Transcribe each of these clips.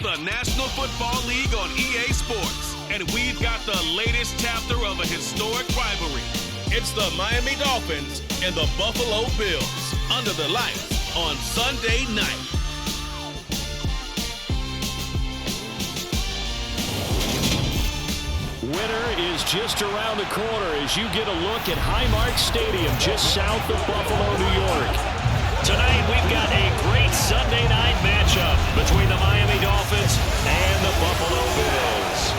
the National Football League on EA Sports. And we've got the latest chapter of a historic rivalry. It's the Miami Dolphins and the Buffalo Bills under the lights on Sunday night. Winter is just around the corner as you get a look at Highmark Stadium just south of Buffalo, New York. Tonight we've got a great Sunday night matchup between the Miami Dolphins and the Buffalo Bills.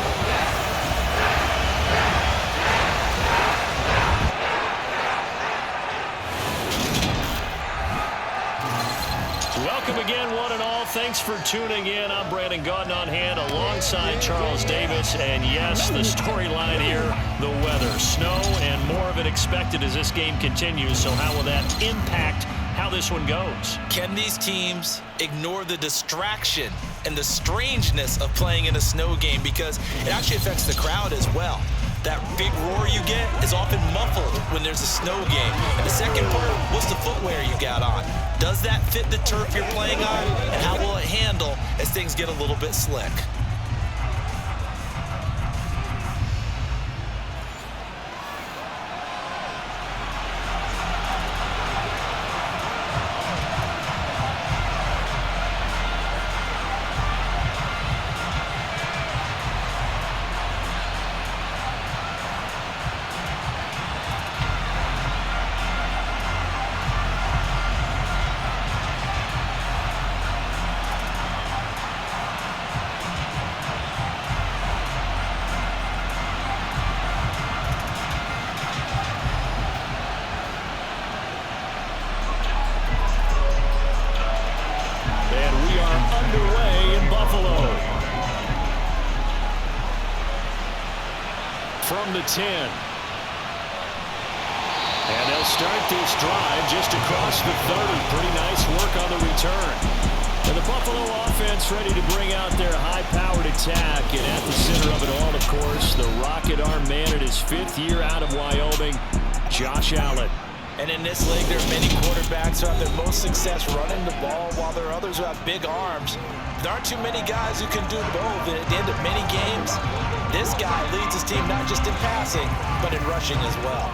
Welcome again, one and all. Thanks for tuning in. I'm Brandon Gautin on hand alongside Charles Davis. And yes, the storyline here, the weather. Snow and more of it expected as this game continues. So how will that impact how this one goes? Can these teams ignore the distraction and the strangeness of playing in a snow game? Because it actually affects the crowd as well. That big roar you get is often muffled when there's a snow game. And the second part, what's the footwear you got on? Does that fit the turf you're playing on? And how will it handle as things get a little bit slick? From the 10. And they'll start this drive just across the 30. Pretty nice work on the return. And the Buffalo offense ready to bring out their high-powered attack. And at the center of it all, of course, the rocket arm man in his 5th year out of Wyoming, Josh Allen. And in this league, there are many quarterbacks who have their most success running the ball, while there are others who have big arms. There aren't too many guys who can do both. And at the end of many games, this guy leads his team not just in passing, but in rushing as well.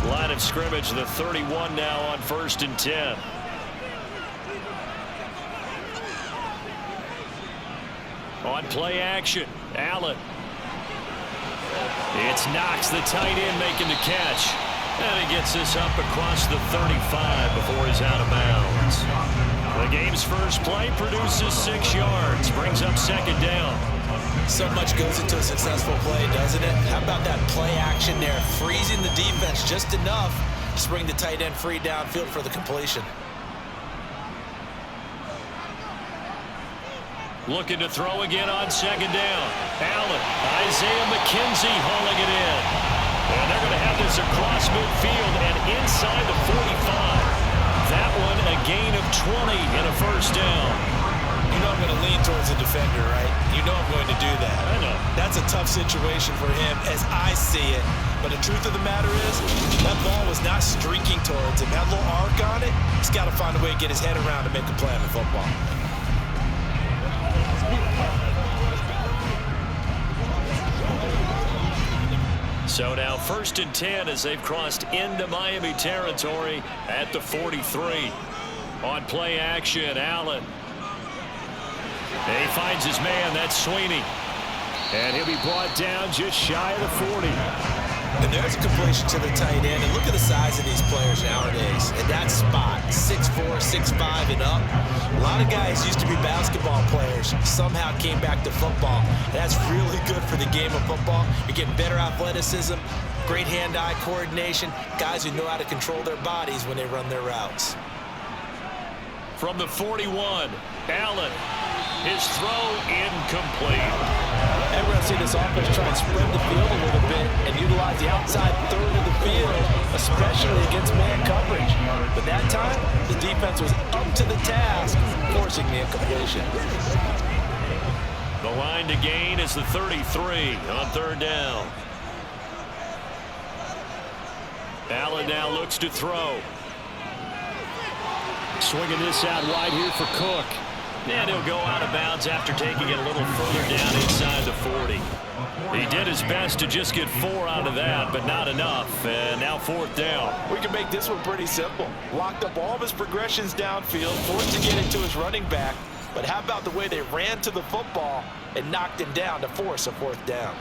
Line of scrimmage, the 31 now on 1st and 10. On play action, Allen. It's Knox, the tight end, making the catch. And he gets this up across the 35 before he's out of bounds. The game's first play produces 6 yards, brings up 2nd down. So much goes into a successful play, doesn't it? How about that play action there, freezing the defense just enough to bring the tight end free downfield for the completion. Looking to throw again on 2nd down. Allen, Isaiah McKenzie hauling it in. And they're going to have this across midfield and inside the 45. That one a gain of 20 and a 1st down. You know I'm going to lean towards the defender, right? You know I'm going to do that. I know. That's a tough situation for him as I see it. But the truth of the matter is, that ball was not streaking towards him. That little arc on it, he's got to find a way to get his head around to make a play on the football. So now 1st and 10 as they've crossed into Miami territory at the 43. On play action, Allen. And he finds his man, that's Sweeney. And he'll be brought down just shy of the 40. And there's a completion to the tight end. And look at the size of these players nowadays. At that spot, 6'4", 6'5", and up. A lot of guys used to be basketball players. Somehow came back to football. That's really good for the game of football. You're getting better athleticism, great hand-eye coordination, guys who know how to control their bodies when they run their routes. From the 41, Allen. His throw incomplete. And we're going to see this offense try and spread the field a little bit and utilize the outside third of the field, especially against man coverage. But that time, the defense was up to the task, forcing the incompletion. The The line to gain is the 33 on third down. Allen now looks to throw. Swinging this out wide here for Cook. And he'll go out of bounds after taking it a little further down inside the 40. He did his best to just get 4 out of that, but not enough. And now fourth down. We can make this one pretty simple. Locked up all of his progressions downfield, forced to get it to his running back. But how about the way they ran to the football and knocked him down to force a fourth down?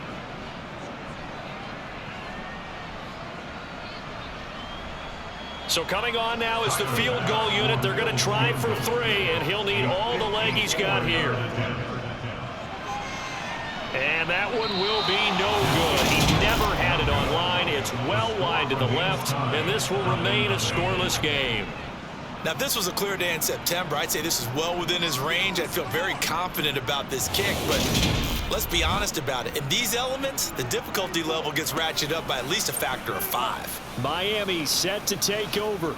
So coming on now is the field goal unit. They're going to try for 3, and he'll need all the leg he's got here. And that one will be no good. He never had it on line. It's well wide to the left, and this will remain a scoreless game. Now, if this was a clear day in September, I'd say this is well within his range. I'd feel very confident about this kick, but let's be honest about it. In these elements, the difficulty level gets ratcheted up by at least a factor of 5. Miami set to take over.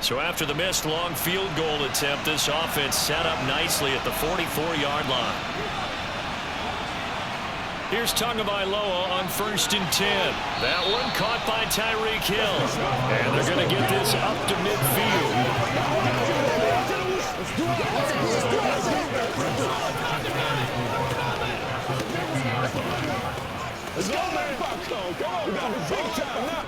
So after the missed long field goal attempt, this offense set up nicely at the 44-yard line. Here's Tagovaila on 1st and 10. That one caught by Tyreek Hill. And they're going to get this up to midfield. Let's go, man. Come on, we got the big time now.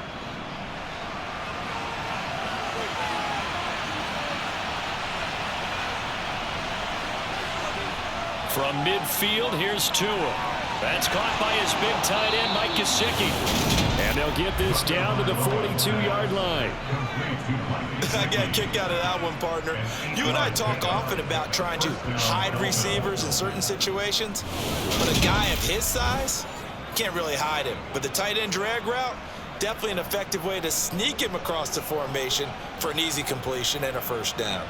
From midfield, here's Tua. That's caught by his big tight end, Mike Gesicki. And they'll get this down to the 42-yard line. I got a kick out of that one, partner. You and I talk often about trying to hide receivers in certain situations, but a guy of his size can't really hide him. But the tight end drag route, definitely an effective way to sneak him across the formation for an easy completion and a first down.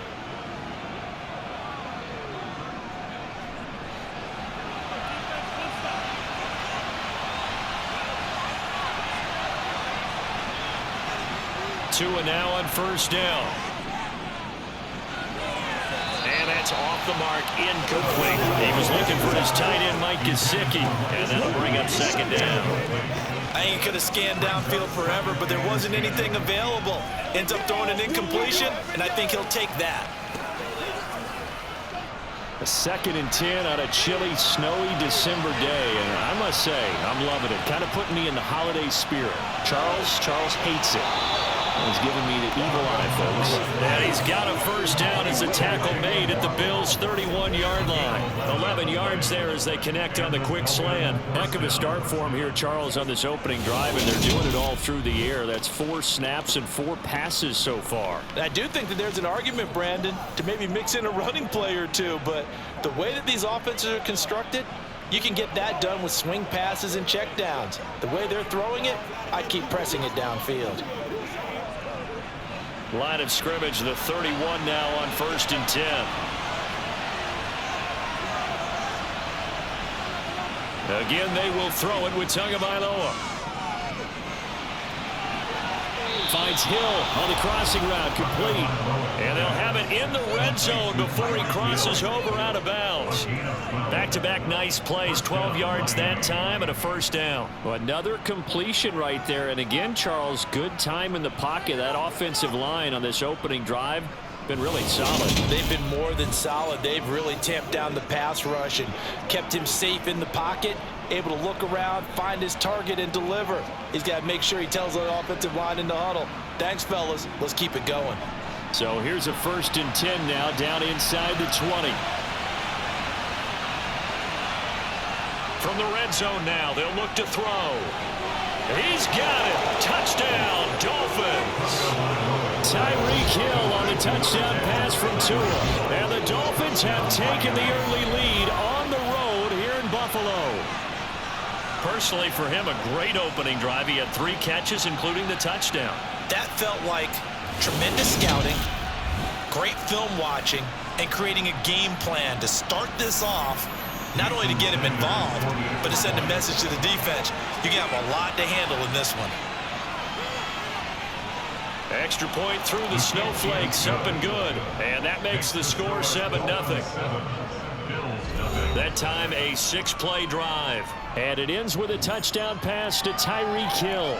Tua now on first down. And that's off the mark, incomplete. He was looking for his tight end, Mike Gesicki, and that'll bring up second down. I think he could have scanned downfield forever, but there wasn't anything available. Ends up throwing an incompletion, and I think he'll take that. A 2nd and 10 on a chilly, snowy December day, and I must say, I'm loving it. Kind of putting me in the holiday spirit. Charles hates it. He's giving me the evil eye, folks. And he's got a first down as a tackle made at the Bills' 31-yard line. 11 yards there as they connect on the quick slant. Heck of a start for him here, Charles, on this opening drive, and they're doing it all through the air. That's 4 snaps and 4 passes so far. I do think that there's an argument, Brandon, to maybe mix in a running play or two, but the way that these offenses are constructed, you can get that done with swing passes and checkdowns. The way they're throwing it, I keep pressing it downfield. Line of scrimmage, the 31 now on 1st and 10. Again, they will throw it with Tagovaila. Finds Hill on the crossing route, complete. And they'll have it in the red zone before he crosses over out of bounds. Back-to-back nice plays, 12 yards that time and a first down. Well, another completion right there. And again, Charles, good time in the pocket. That offensive line on this opening drive been really solid. They've been more than solid. They've really tamped down the pass rush and kept him safe in the pocket, able to look around, find his target, and deliver. He's got to make sure he tells the offensive line in the huddle, thanks, fellas. Let's keep it going. So here's a 1st and 10 now, down inside the 20. From the red zone now, they'll look to throw. He's got it. Touchdown, Dolphins. Tyreek Hill on the touchdown pass from Tua. And the Dolphins have taken the early lead on the road here in Buffalo. Personally, for him, a great opening drive. He had 3 catches, including the touchdown. That felt like tremendous scouting, great film watching, and creating a game plan to start this off, not only to get him involved, but to send a message to the defense. You have a lot to handle in this one. Extra point through the snowflakes, up and good. And that makes the score 7-0. That time a 6-play drive. And it ends with a touchdown pass to Tyreek Hill.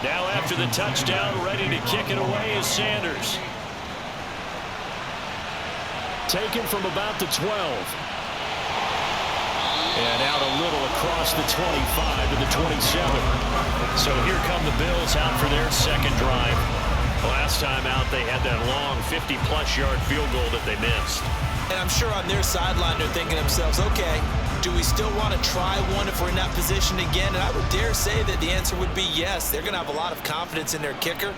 Now after the touchdown, ready to kick it away is Sanders. Taken from about the 12. And out a little across the 25 to the 27. So here come the Bills out for their second drive. Last time out, they had that long 50-plus yard field goal that they missed. And I'm sure on their sideline they're thinking to themselves, okay, do we still want to try one if we're in that position again? And I would dare say that the answer would be yes. They're going to have a lot of confidence in their kicker.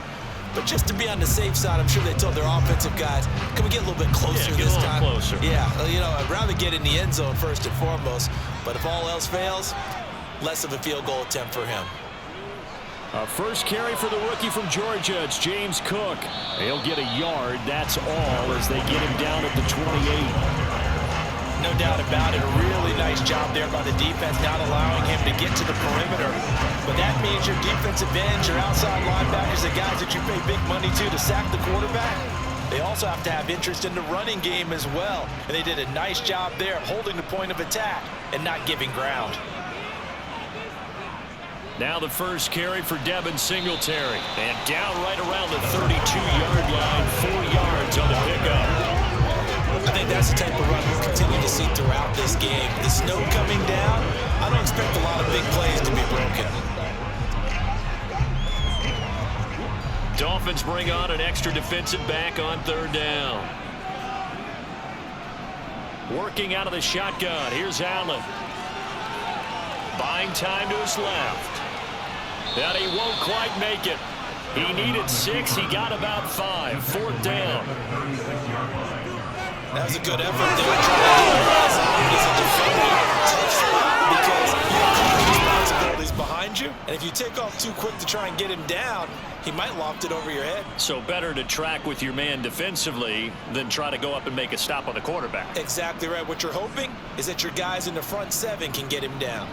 But just to be on the safe side, I'm sure they told their offensive guys, can we get a little bit closer this time? Closer. Yeah, you know, I'd rather get in the end zone first and foremost. But if all else fails, less of a field goal attempt for him. A first carry for the rookie from Georgia. It's James Cook. He'll get a yard. That's all as they get him down at the 28. No doubt about it. A really nice job there by the defense, not allowing him to get to the perimeter. But that means your defensive ends, your outside linebackers, the guys that you pay big money to sack the quarterback, they also have to have interest in the running game as well. And they did a nice job there holding the point of attack and not giving ground. Now the first carry for Devin Singletary. And down right around the 32-yard line, 4 yards on the pickup. I think that's the type of run we'll continue to see throughout this game. The snow coming down, I don't expect a lot of big plays to be broken. Dolphins bring on an extra defensive back on third down. Working out of the shotgun. Here's Allen. Buying time to his left. And he won't quite make it. He needed 6. He got about 5. Fourth down. That was a good effort there. As a defender, tough spot because you have responsibilities behind you. And if you take off too quick to try and get him down, he might loft it over your head. So better to track with your man defensively than try to go up and make a stop on the quarterback. Exactly right. What you're hoping is that your guys in the front 7 can get him down.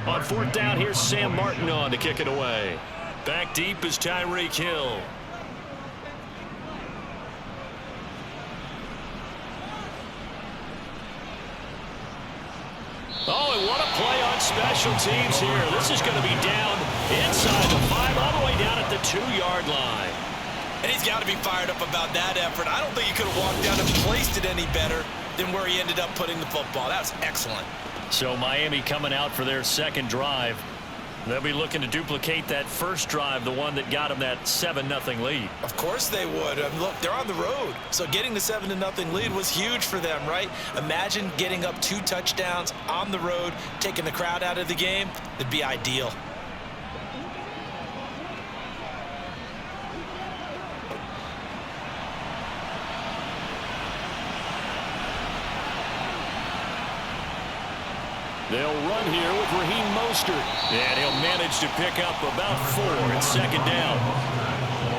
On fourth down, here's Sam Martin on to kick it away. Back deep is Tyreek Hill. Oh, and what a play on special teams here. This is going to be down inside the 5, all the way down at the 2-yard line. And he's got to be fired up about that effort. I don't think he could have walked down and placed it any better than where he ended up putting the football. That was excellent. So Miami coming out for their second drive. They'll be looking to duplicate that first drive, the one that got them that 7-0 lead. Of course they would. Look, they're on the road. So getting the 7-0 lead was huge for them, right? Imagine getting up 2 touchdowns on the road, taking the crowd out of the game. It'd be ideal. They'll run here with Raheem Mostert. And he'll manage to pick up about 4 at second down.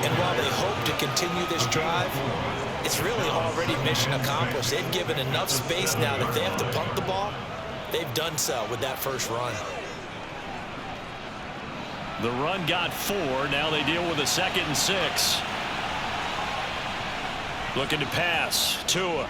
And while they hope to continue this drive, it's really already mission accomplished. They've given enough space now that if they have to punt the ball, they've done so with that first run. The run got 4. Now they deal with a 2nd and 6. Looking to pass. Tua.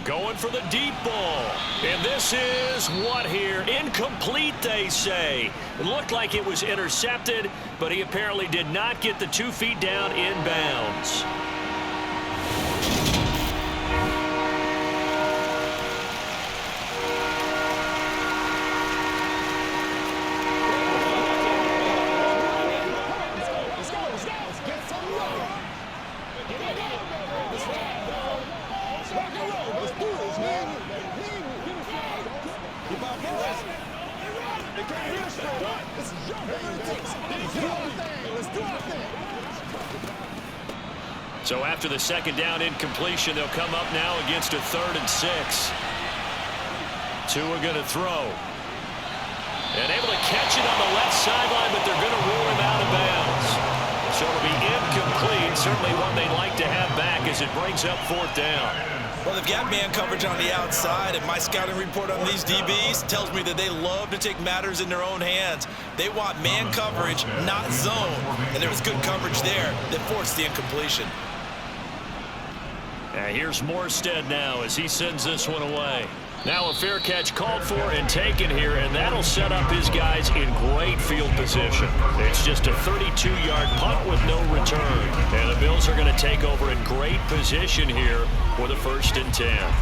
Going for the deep ball. And this is what here? Incomplete, they say. It looked like it was intercepted, but he apparently did not get the 2 feet down inbounds. So after the second down incompletion, they'll come up now against a 3rd and 6. Tua going to throw. And able to catch it on the left sideline, but they're going to rule him out of bounds. So it'll be incomplete. Certainly one they'd like to have back as it brings up 4th down. Well, they've got man coverage on the outside, and my scouting report on these DBs tells me that they love to take matters in their own hands. They want man coverage, not zone. And there was good coverage there that forced the incompletion. Here's Morstead now as he sends this one away. Now a fair catch called for and taken here, and that'll set up his guys in great field position. It's just a 32-yard punt with no return. And the Bills are going to take over in great position here for the 1st and 10.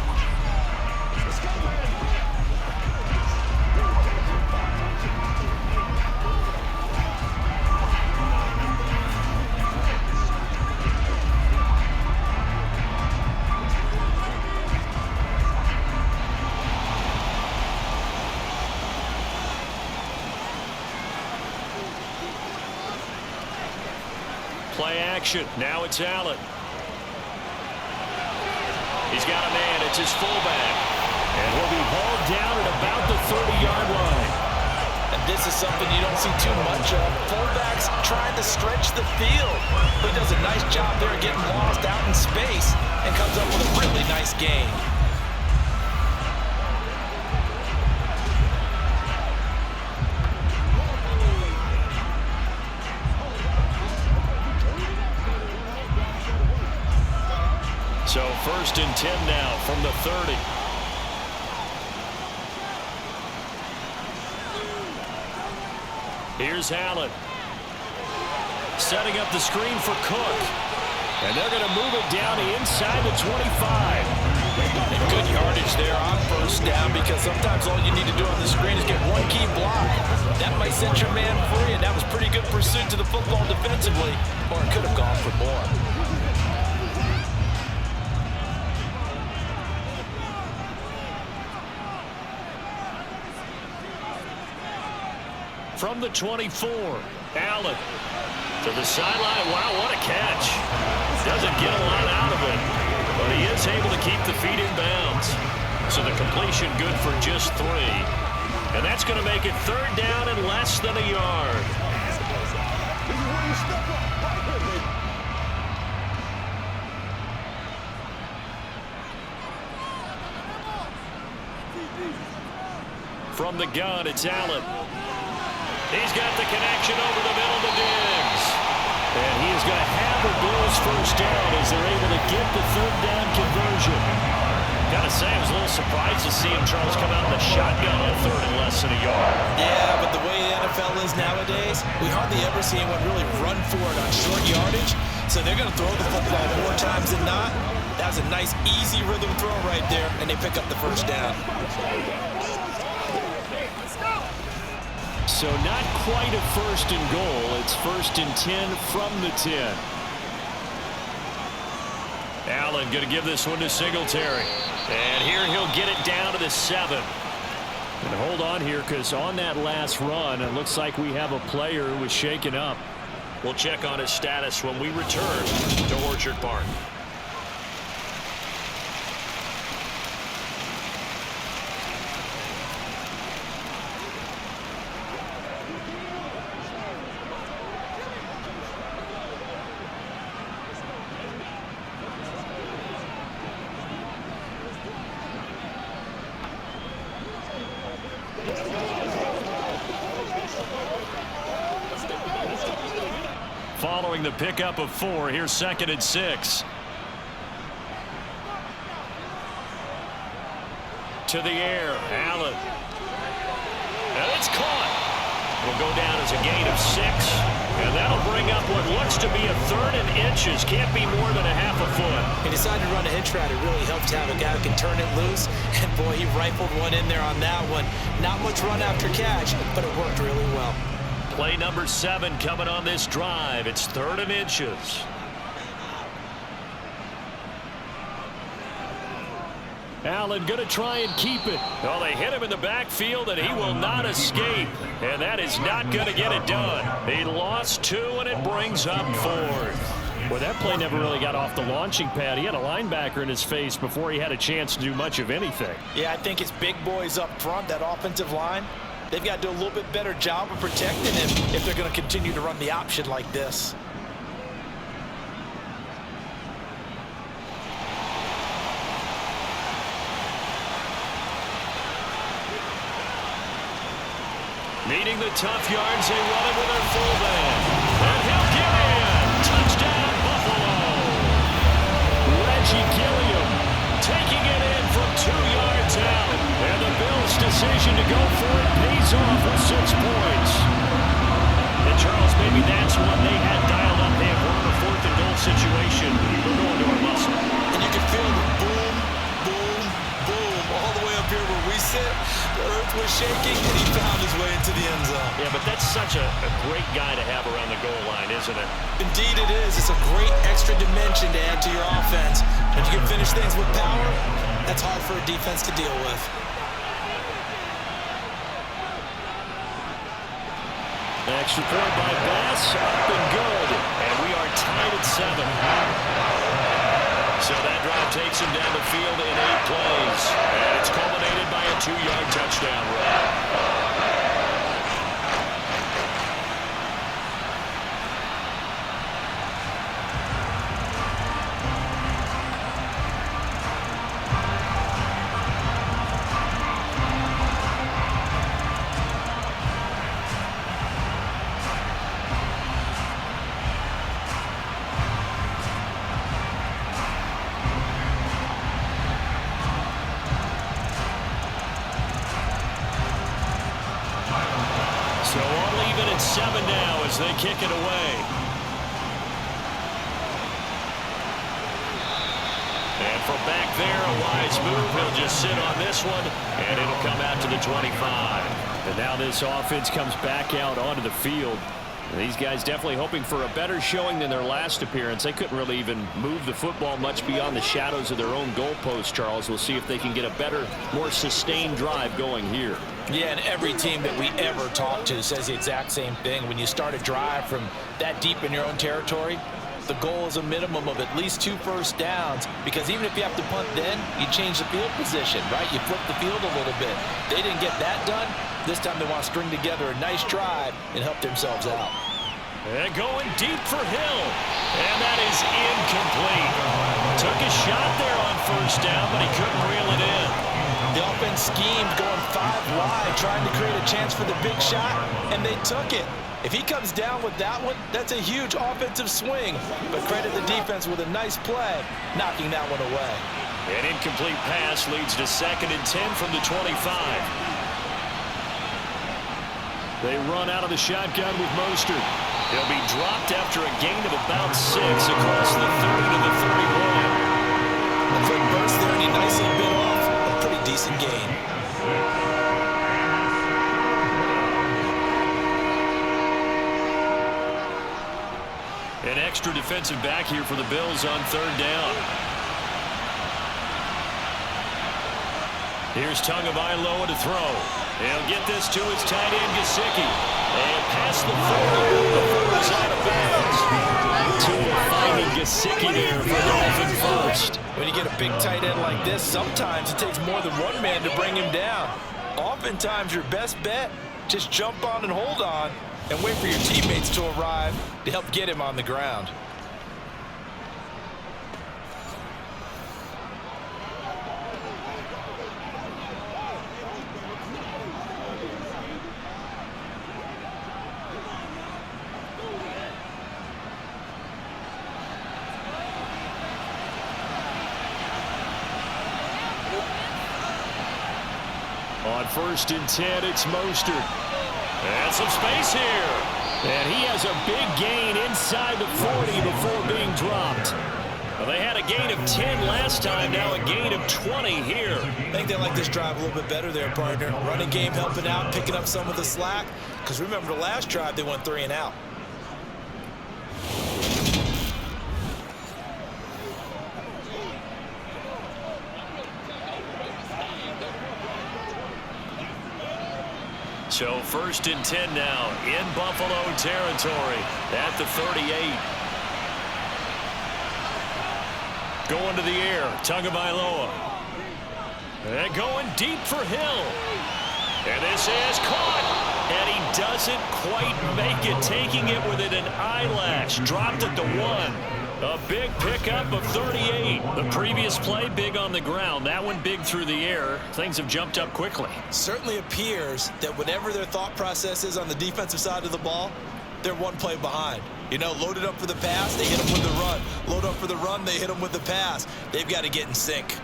Play action. Now it's Allen. He's got a man. It's his fullback. And he'll be hauled down at about the 30-yard line. And this is something you don't see too much of. Fullbacks trying to stretch the field. But he does a nice job there getting lost out in space and comes up with a really nice gain. So 1st and 10 now from the 30. Here's Allen. Setting up the screen for Cook. And they're going to move it down inside the 25. And good yardage there on 1st down, because sometimes all you need to do on the screen is get one key block. That might set your man free, and that was pretty good pursuit to the football defensively, or it could have gone for more. From the 24, Allen to the sideline. Wow, what a catch. Doesn't get a lot out of it, but he is able to keep the feet in bounds. So the completion good for just 3. And that's going to make it 3rd down and less than a yard. From the gun, it's Allen. He's got the connection over the middle to Diggs. And he is going to have the Bills 1st down as they're able to get the 3rd down conversion. Got to say, I was a little surprised to see him, Charles, come out in the shotgun on 3rd and less than a yard. Yeah, but the way the NFL is nowadays, we hardly ever see anyone really run for it on short yardage. So they're going to throw the football more times than not. That was a nice, easy rhythm throw right there, and they pick up the 1st down. So not quite a 1st and goal. It's 1st and 10 from the 10. Allen going to give this one to Singletary. And here he'll get it down to the 7. And hold on here, because on that last run, it looks like we have a player who was shaken up. We'll check on his status when we return to Orchard Park. Following the pickup of 4, here's 2nd and 6. To the air, Allen. And it's caught. It'll go down as a gain of 6. And that'll bring up what looks to be a 3rd and inches. Can't be more than a half a foot. He decided to run a hitch route. It really helped to have a guy who can turn it loose. And boy, he rifled one in there on that one. Not much run after catch, but it worked really well. Play number 7 coming on this drive. It's 3rd and inches. Allen going to try and keep it. Well, they hit him in the backfield, and he will not escape. And that is not going to get it done. He lost 2, and it brings up 4th. Well, that play never really got off the launching pad. He had a linebacker in his face before he had a chance to do much of anything. Yeah, I think it's big boys up front, that offensive line. They've got to do a little bit better job of protecting him if they're going to continue to run the option like this. Needing the tough yards, they run it with their fullback. And he'll get in. Touchdown, Buffalo. Reggie Gilliam taking it in from 2 yards out. And the Bills' decision to go for it pays off with 6 points. And Charles, maybe that's what they had dialed up. They have won a 4th and goal situation. We're going to our muscle. And you can feel the boom, boom, boom all the way up here where we sit. The earth was shaking, and he found his way into the end zone. Yeah, but that's such a great guy to have around the goal line, isn't it? Indeed it is. It's a great extra dimension to add to your offense. If you can finish things with power, that's hard for a defense to deal with. Extra point by Bass, up and good. And we are tied at 7. So that drive takes him down the field in 8 plays. And it's culminated by a 2-yard touchdown run. So all even at 7 now as they kick it away. And from back there, a wise move. He'll just sit on this one, and it'll come out to the 25. And now this offense comes back out onto the field. And these guys definitely hoping for a better showing than their last appearance. They couldn't really even move the football much beyond the shadows of their own goalpost, Charles. We'll see if they can get a better, more sustained drive going here. Yeah, and every team that we ever talk to says the exact same thing. When you start a drive from that deep in your own territory, the goal is a minimum of at least 2 first downs, because even if you have to punt then, you change the field position, right? You flip the field a little bit. They didn't get that done. This time they want to string together a nice drive and help themselves out. And going deep for Hill. And that is incomplete. Took a shot there on first down, but he couldn't reel it in. The offense schemed going 5 wide, trying to create a chance for the big shot, and they took it. If he comes down with that one, that's a huge offensive swing. But credit the defense with a nice play, knocking that one away. An incomplete pass leads to 2nd and 10 from the 25. They run out of the shotgun with Mostert. He'll be dropped after a gain of about 6 across the 30 to the 31. A quick burst there, and he nicely bit off a pretty decent gain. An extra defensive back here for the Bills on 3rd down. Here's Tagovaila to throw. He'll get this to his tight end, Gesicki. And past the 40 before he's out of bounds. Finding Gesicki there for Dolphin first. When you get a big tight end like this, sometimes it takes more than one man to bring him down. Oftentimes, your best bet, just jump on and hold on and wait for your teammates to arrive to help get him on the ground. On 1st and 10, it's Mostert. And some space here. And he has a big gain inside the 40 before being dropped. Well, they had a gain of 10 last time, now a gain of 20 here. I think they like this drive a little bit better there, partner. Running game helping out, picking up some of the slack. Because remember the last drive, they went 3 and out. So 1st and 10 now in Buffalo territory at the 38. Going to the air, Tagovaila. And going deep for Hill. And this is caught. And he doesn't quite make it, taking it within an eyelash. Dropped it to 1. A big pickup of 38. The previous play, big on the ground. That one big through the air. Things have jumped up quickly. Certainly appears that whatever their thought process is on the defensive side of the ball, they're one play behind. You know, loaded up for the pass, they hit them with the run. Load up for the run, they hit them with the pass. They've got to get in sync.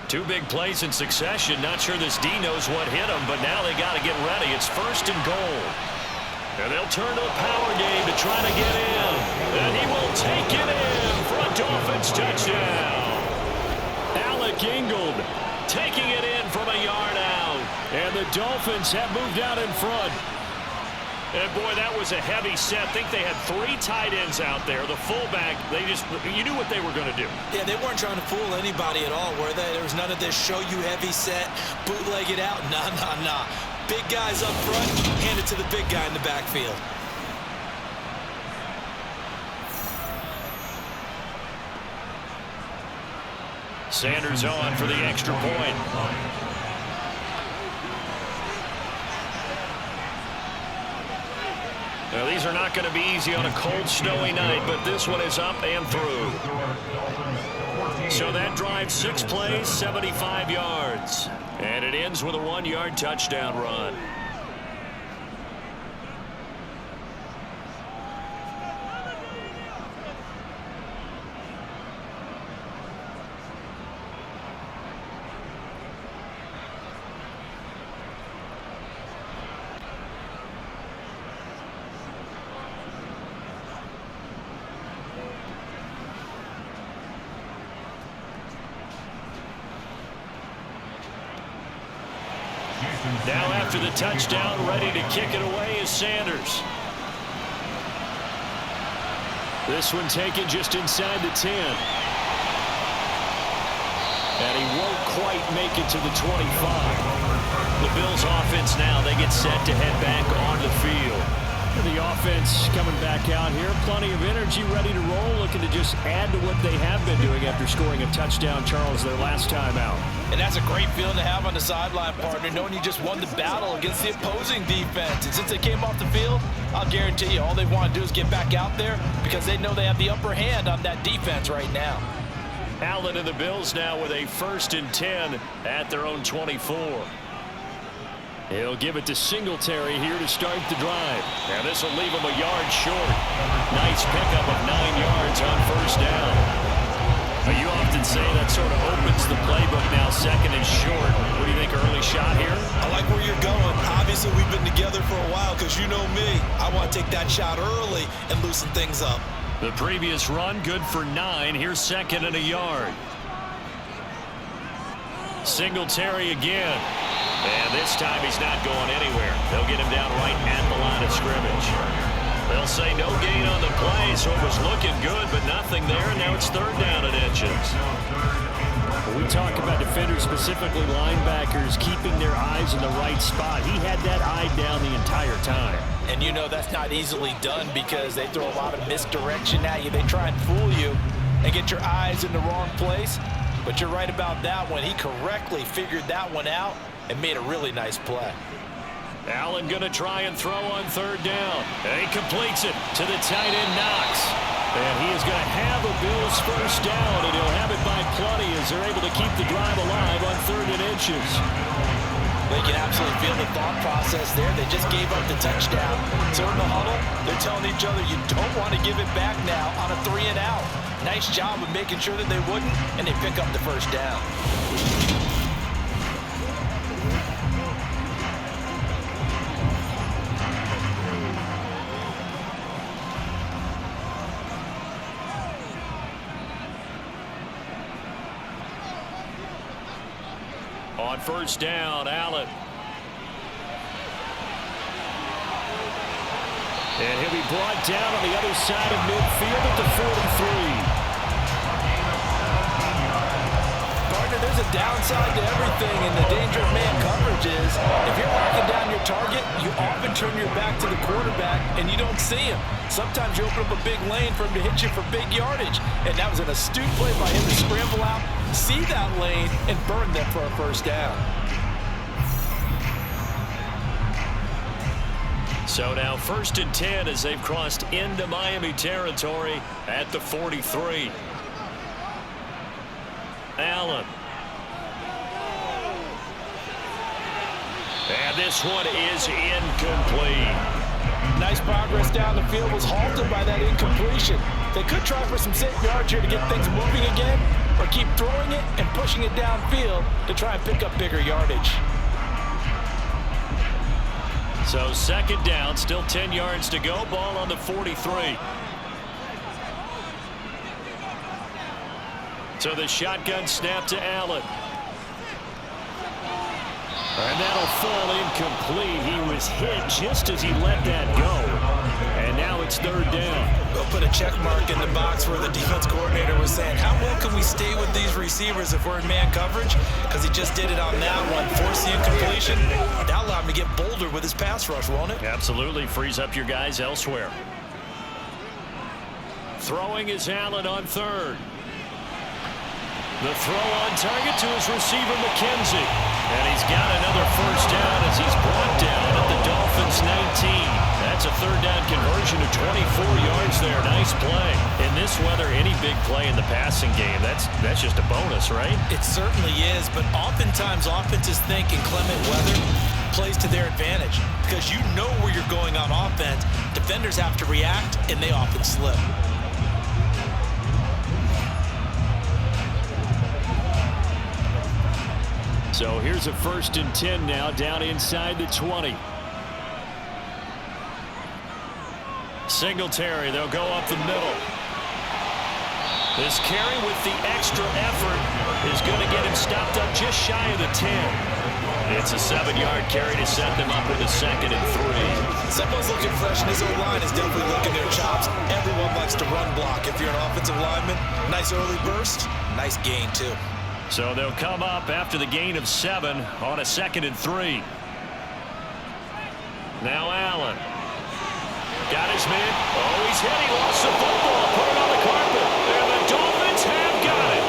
2 big plays in succession. Not sure this D knows what hit him, but now they got to get ready. It's 1st and goal. And they'll turn to the power game to try to get in. And he will take it in for a Dolphins touchdown. Alec Ingold taking it in from a yard out. And the Dolphins have moved out in front. And boy, that was a heavy set. I think they had 3 tight ends out there. The fullback, you knew what they were going to do. Yeah, they weren't trying to fool anybody at all, were they? There was none of this show you heavy set, bootleg it out. Nah. Big guys up front, hand it to the big guy in the backfield. Sanders on for the extra point. Now, these are not going to be easy on a cold, snowy night, but this one is up and through. So that drive, 6 plays, 75 yards. And it ends with a 1-yard touchdown run. Now after the touchdown, ready to kick it away is Sanders. This one taken just inside the 10. And he won't quite make it to the 25. The Bills offense now, they get set to head back on the field. The offense coming back out here, plenty of energy, ready to roll, looking to just add to what they have been doing after scoring a touchdown, Charles, their last time out. And that's a great feeling to have on the sideline, partner, knowing you just won the battle against the opposing defense. And since they came off the field, I'll guarantee you all they want to do is get back out there because they know they have the upper hand on that defense right now. Allen and the Bills now with a 1st and 10 at their own 24. He'll give it to Singletary here to start the drive. Now this will leave him a yard short. Nice pickup of 9 yards on 1st down. But you often say that sort of opens the playbook now, 2nd and short. What do you think, early shot here? I like where you're going. Obviously, we've been together for a while because you know me. I want to take that shot early and loosen things up. The previous run, good for 9. Here's 2nd and a yard. Singletary again. And this time he's not going anywhere. They'll get him down right at the line of scrimmage. They'll say no gain on the play, so it was looking good, but nothing there, and now it's 3rd down and inches. We talk about defenders, specifically linebackers, keeping their eyes in the right spot. He had that eye down the entire time. And you know that's not easily done because they throw a lot of misdirection at you. They try and fool you and get your eyes in the wrong place. But you're right about that one. He correctly figured that one out and made a really nice play. Allen going to try and throw on 3rd down. And he completes it to the tight end, Knox. And he is going to have a Bills 1st down, and he'll have it by plenty as they're able to keep the drive alive on 3rd and inches. They can absolutely feel the thought process there. They just gave up the touchdown. So in the huddle, they're telling each other, you don't want to give it back now on a 3 and out. Nice job of making sure that they wouldn't, and they pick up the 1st down. On 1st down, Allen. And he'll be brought down on the other side of midfield at the 43. defender, there's a downside to everything, and the danger of man coverage is if you're locking down your target, you often turn your back to the quarterback and you don't see him. Sometimes you open up a big lane for him to hit you for big yardage, and that was an astute play by him to scramble out, see that lane, and burn them for a first down. So now 1st and 10 as they've crossed into Miami territory at the 43. Allen. And this one is incomplete. Nice progress down the field, was halted by that incompletion. They could try for some safe yards here to get things moving again, or keep throwing it and pushing it downfield to try and pick up bigger yardage. So 2nd down, still 10 yards to go. Ball on the 43. So the shotgun snap to Allen. And that'll fall incomplete. He was hit just as he let that go. And now it's 3rd down. We'll put a check mark in the box where the defense coordinator was saying, how well can we stay with these receivers if we're in man coverage? Because he just did it on that one, forced the incompletion. That'll allow him to get bolder with his pass rush, won't it? Absolutely. Frees up your guys elsewhere. Throwing is Allen on 3rd. The throw on target to his receiver, McKenzie. And he's got another first down as he's brought down at the Dolphins 19. That's a 3rd down conversion of 24 yards there. Nice play. In this weather, any big play in the passing game, that's just a bonus, right? It certainly is, but oftentimes offenses think inclement weather plays to their advantage because you know where you're going on offense. Defenders have to react, and they often slip. So here's a 1st and 10 now, down inside the 20. Singletary, they'll go up the middle. This carry with the extra effort is going to get him stopped up just shy of the 10. It's a 7-yard carry to set them up with a 2nd and 3. Someone's looking fresh, and his O-line is definitely looking their chops. Everyone likes to run block. If you're an offensive lineman, nice early burst, nice gain too. So they'll come up after the gain of 7 on a 2nd and 3. Now Allen. Got his man. Oh, he's hit. He lost the football. Put it on the carpet. And the Dolphins have got it.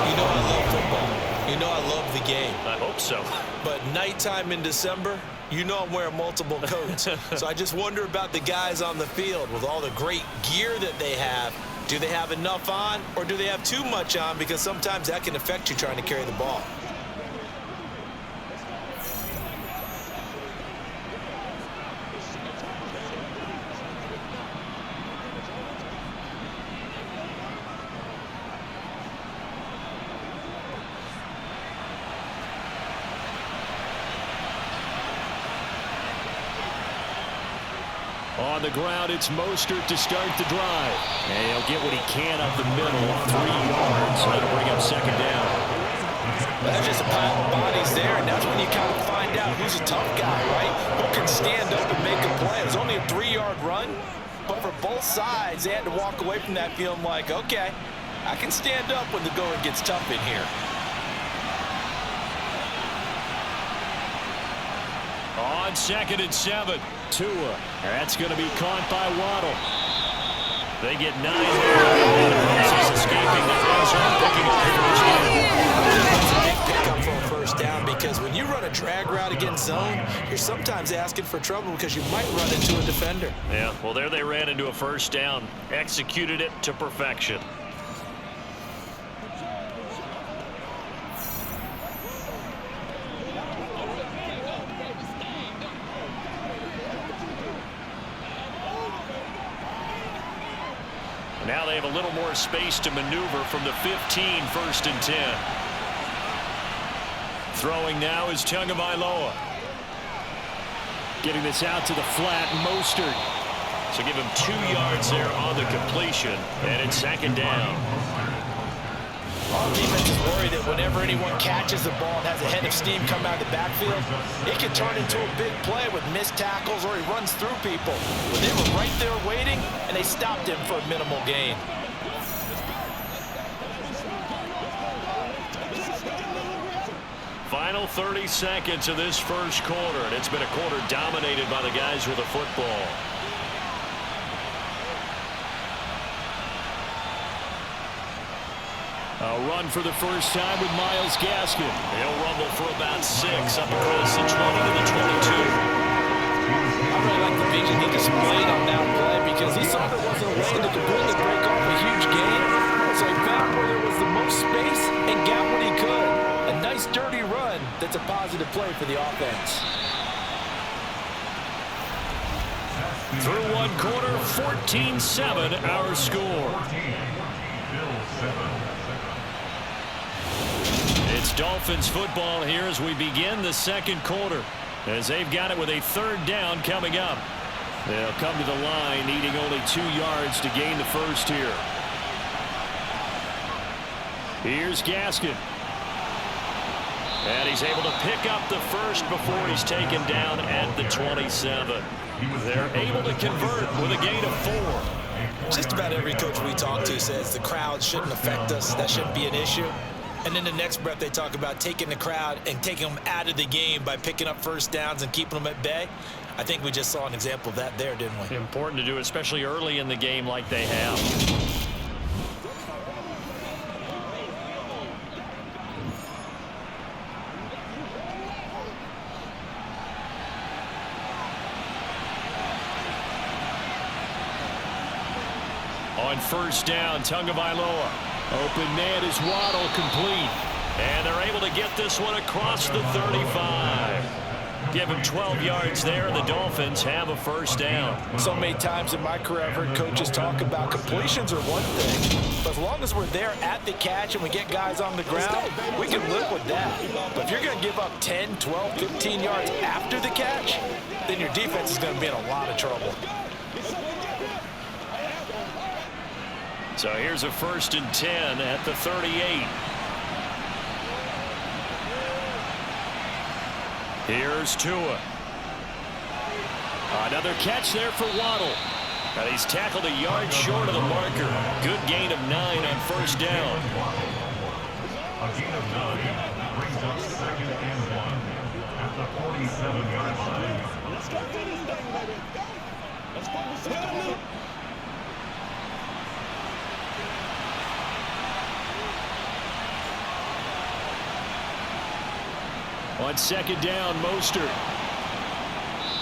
You know I love football. You know I love the game. I hope so. But nighttime in December, you know I'm wearing multiple coats. So I just wonder about the guys on the field with all the great gear that they have. Do they have enough on, or do they have too much on? Because sometimes that can affect you trying to carry the ball. On the ground, it's Mostert to start the drive. And he'll get what he can up the middle, 3 yards. So that'll bring up 2nd down. That's just a pile of bodies there, and that's when you kind of find out who's a tough guy, right? Who can stand up and make a play. It was only a 3-yard run, but for both sides, they had to walk away from that feeling like, okay, I can stand up when the going gets tough in here. On 2nd and 7, Tua. That's going to be caught by Waddle. They get 9 there. He's escaping the end zone, picking up the first down. That's a big pickup for a first down because when you run a drag route against zone, you're sometimes asking for trouble because you might run into a defender. Yeah, well, there they ran into a first down. Executed it to perfection. Now they have a little more space to maneuver from the 15, 1st and 10. Throwing now is Tagovaila. Getting this out to the flat, Mostert. So give him 2 yards there on the completion, and it's 2nd down. All defense is worried that whenever anyone catches the ball and has a head of steam come out of the backfield, it can turn into a big play with missed tackles or he runs through people. But they were right there waiting, and they stopped him for a minimal gain. Final 30 seconds of this first quarter, and it's been a quarter dominated by the guys with the football. A run for the first time with Myles Gaskin. He'll rumble for about 6 up across the 20 to the 22. I really like the vision he displayed on that play because he saw there wasn't a way to completely break off a huge gain. So he found where there was the most space and got what he could. A nice dirty run that's a positive play for the offense. Through one quarter, 14-7 our score. It's Dolphins football here as we begin the second quarter, as they've got it with a third down coming up. They'll come to the line needing only 2 yards to gain the first here. Here's Gaskin. And he's able to pick up the first before he's taken down at the 27. They're able to convert with a gain of 4. Just about every coach we talk to says the crowd shouldn't affect us. That shouldn't be an issue. And in the next breath, they talk about taking the crowd and taking them out of the game by picking up first downs and keeping them at bay. I think we just saw an example of that there, didn't we? Important to do, especially early in the game like they have. On first down, Tagovaila. Open man is Waddle, complete. And they're able to get this one across the 35. Give him 12 yards there, and the Dolphins have a first down. So many times in my career, I've heard coaches talk about completions are one thing. But as long as we're there at the catch and we get guys on the ground, we can live with that. But if you're going to give up 10, 12, 15 yards after the catch, then your defense is going to be in a lot of trouble. So here's a 1st and 10 at the 38. Here's Tua. Another catch there for Waddle. And he's tackled a yard short of the marker. Good gain of 9 on first down. A gain of 9 brings up 2nd and 1 at the 47-yard line. Let's go do this thing, baby. Go. Let's go to the On 2nd down, Mostert.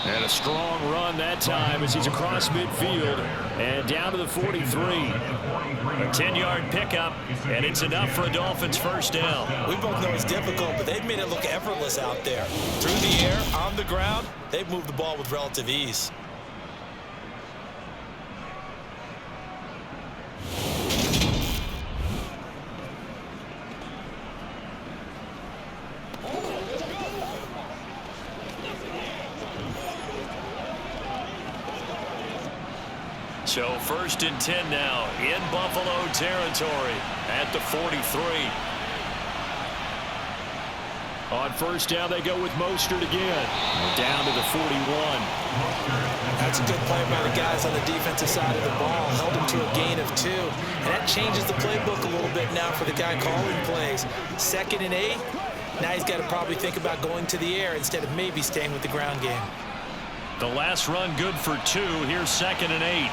And a strong run that time as he's across midfield and down to the 43. A 10-yard pickup, and it's enough for a Dolphins first down. We both know it's difficult, but they've made it look effortless out there. Through the air, on the ground, they've moved the ball with relative ease. So 1st and 10 now in Buffalo territory at the 43. On first down, they go with Mostert again. Down to the 41. That's a good play by the guys on the defensive side of the ball. Held him to a gain of 2. And that changes the playbook a little bit now for the guy calling plays. 2nd and 8. Now he's got to probably think about going to the air instead of maybe staying with the ground game. The last run good for 2. Here's 2nd and 8.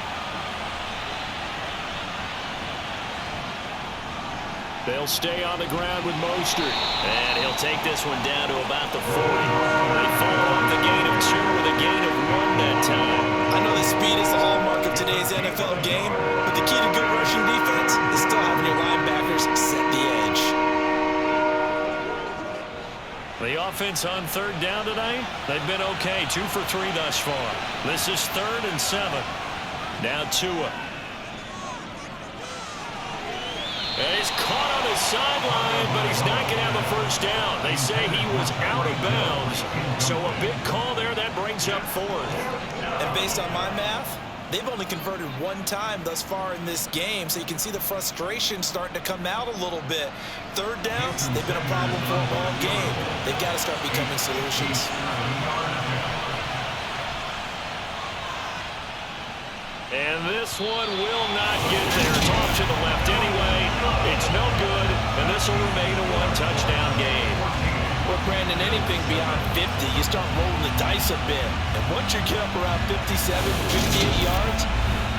They'll stay on the ground with Mostert. And he'll take this one down to about the 40. They follow up the gain of 2 with a gain of 1 that time. I know the speed is the hallmark of today's NFL game, but the key to good rushing defense is still having your linebackers set the edge. The offense on 3rd down tonight, they've been okay. 2 for 3 thus far. This is 3rd and 7. Now Tua. And he's caught on the sideline, but he's not going to have a first down. They say he was out of bounds. So a big call there that brings up 4th. And based on my math, they've only converted 1 time thus far in this game, so you can see the frustration starting to come out a little bit. 3rd downs, they've been a problem for them all game. They've got to start becoming solutions. And this one will not get there. It's off to the left anyway. It's no good, and this will remain a 1-touchdown game. Well, Brandon, anything beyond 50, you start rolling the dice a bit. And once you get up around 57, 58 yards,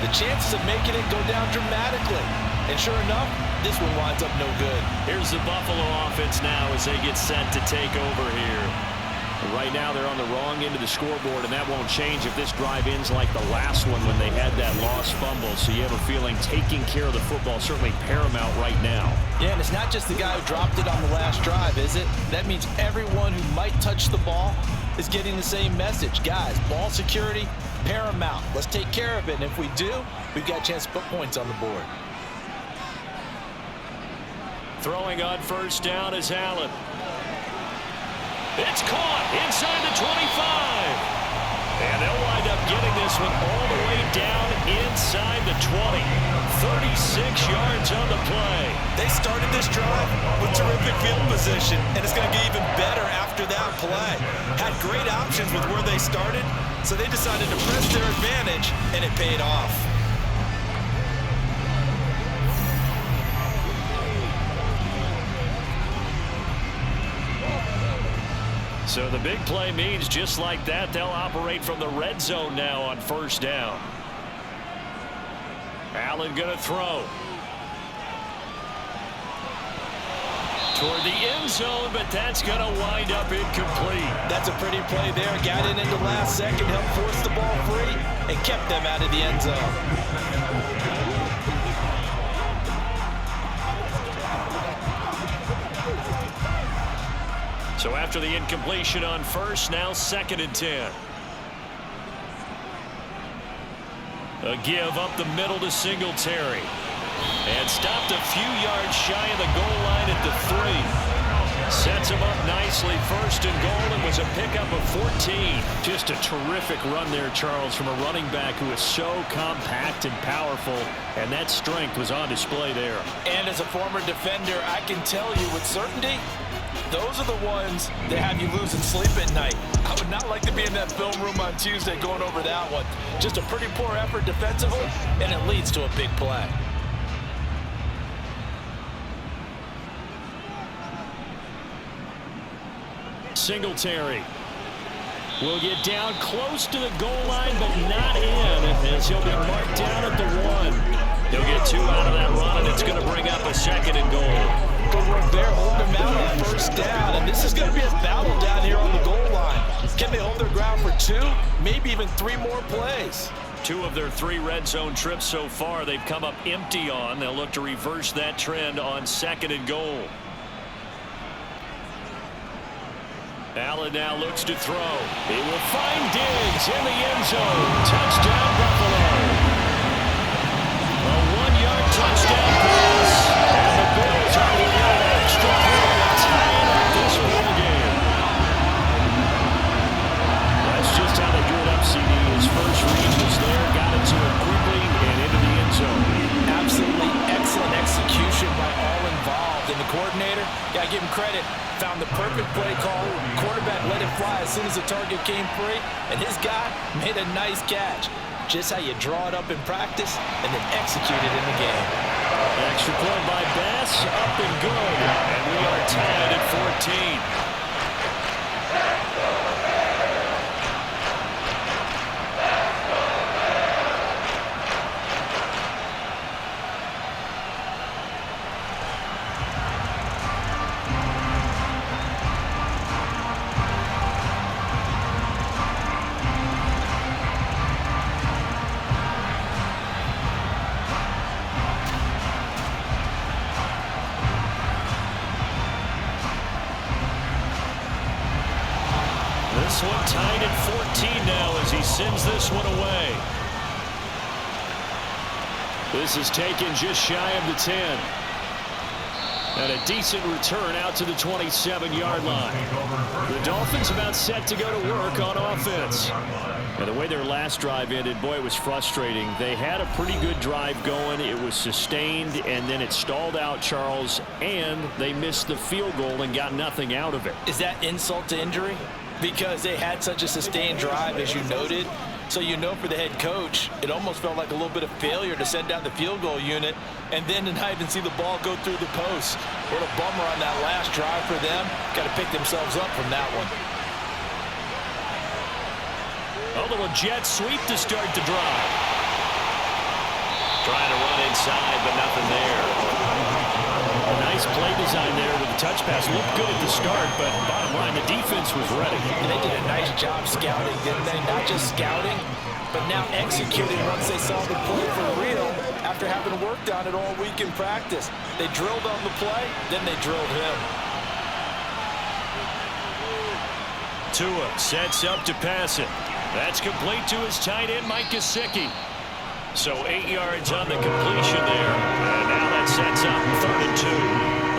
the chances of making it go down dramatically. And sure enough, this one winds up no good. Here's the Buffalo offense now as they get set to take over here. Right now they're on the wrong end of the scoreboard, and that won't change if this drive ends like the last one when they had that lost fumble. So you have a feeling taking care of the football certainly paramount right now. Yeah, and it's not just the guy who dropped it on the last drive, is it? That means everyone who might touch the ball is getting the same message. Guys, ball security, paramount. Let's take care of it, and if we do, we've got a chance to put points on the board. Throwing on first down is Allen. It's caught inside the 25. And they'll wind up getting this one all the way down inside the 20. 36 yards on the play. They started this drive with terrific field position, and it's going to get even better after that play. Had great options with where they started, so they decided to press their advantage, and it paid off. So the big play means just like that, they'll operate from the red zone now on first down. Allen going to throw. Toward the end zone, but that's going to wind up incomplete. That's a pretty play there. Got it in the last second, helped force the ball free, and kept them out of the end zone. So after the incompletion on first, now 2nd and 10. A give up the middle to Singletary. And stopped a few yards shy of the goal line at the 3. Sets him up nicely. 1st and goal, and was a pickup of 14. Just a terrific run there, Charles, from a running back who is so compact and powerful, and that strength was on display there. And as a former defender, I can tell you with certainty, those are the ones that have you losing sleep at night. I would not like to be in that film room on Tuesday going over that one. Just a pretty poor effort defensively, and it leads to a big play. Singletary will get down close to the goal line, but not in, as he'll be marked down at the 1. He'll get 2 out of that run, and it's going to bring up a 2nd and goal. Good work there, holding him out on first down, and this is going to be a battle down here on the goal line. Can they hold their ground for 2, maybe even 3 more plays? 2 of their 3 red zone trips so far they've come up empty on. They'll look to reverse that trend on 2nd and goal. Allen now looks to throw. He will find Diggs in the end zone. Touchdown, Buffalo. A 1-yard touchdown pass. And the Bills are going to get an extra point, tying up this ball game. That's just how they drew it up, CD. His first read was there, got it to him quickly, and into the end zone. Absolutely excellent execution by all involved. And the coordinator, gotta give him credit, found the perfect play call. Quarterback let it fly as soon as the target came free, and his guy made a nice catch. Just how you draw it up in practice and then execute it in the game. Extra point by Bass, up and good. And we are tied at 14. This one tied at 14 now as he sends this one away. This is taken just shy of the 10. And a decent return out to the 27-yard line. The Dolphins about set to go to work on offense. And the way their last drive ended, boy, it was frustrating. They had a pretty good drive going. It was sustained, and then it stalled out, Charles, and they missed the field goal and got nothing out of it. Is that insult to injury? Because they had such a sustained drive, as you noted, So you know, for the head coach, it almost felt like a little bit of failure to send out the field goal unit and then to not even see the ball go through the post. What a bummer on that last drive for them. Got to pick themselves up from that one. A little jet sweep to start the drive. Trying to run inside, but nothing there. A nice play design there with the touch pass. Looked good at the start, but bottom line, the defense was ready. And they did a nice job scouting, didn't they? Not just scouting, but now executing once they saw the play for real after having worked on it all week in practice. They drilled on the play, then they drilled him. Tua sets up to pass it. That's complete to his tight end, Mike Gesicki. So 8 yards on the completion there. And now that sets up 3rd and 2.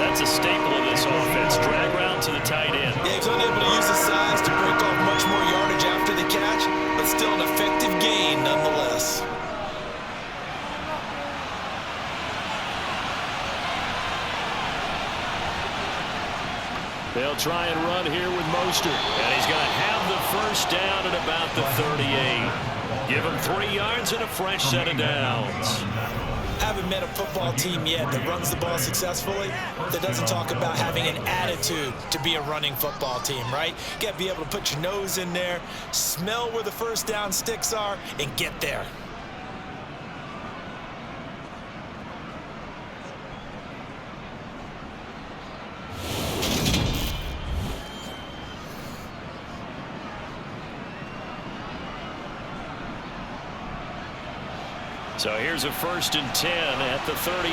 That's a staple of this offense. Drag route to the tight end. Yeah, he's unable to use his size to break off much more yardage after the catch, but still an effective gain nonetheless. They'll try and run here with Mostert. And he's going to have the first down at about the 38. Give him 3 yards and a fresh set of downs. Haven't met a football team yet that runs the ball successfully, that doesn't talk about having an attitude to be a running football team, right? You got to be able to put your nose in there, smell where the first down sticks are, and get there. So here's a 1st and 10 at the 38.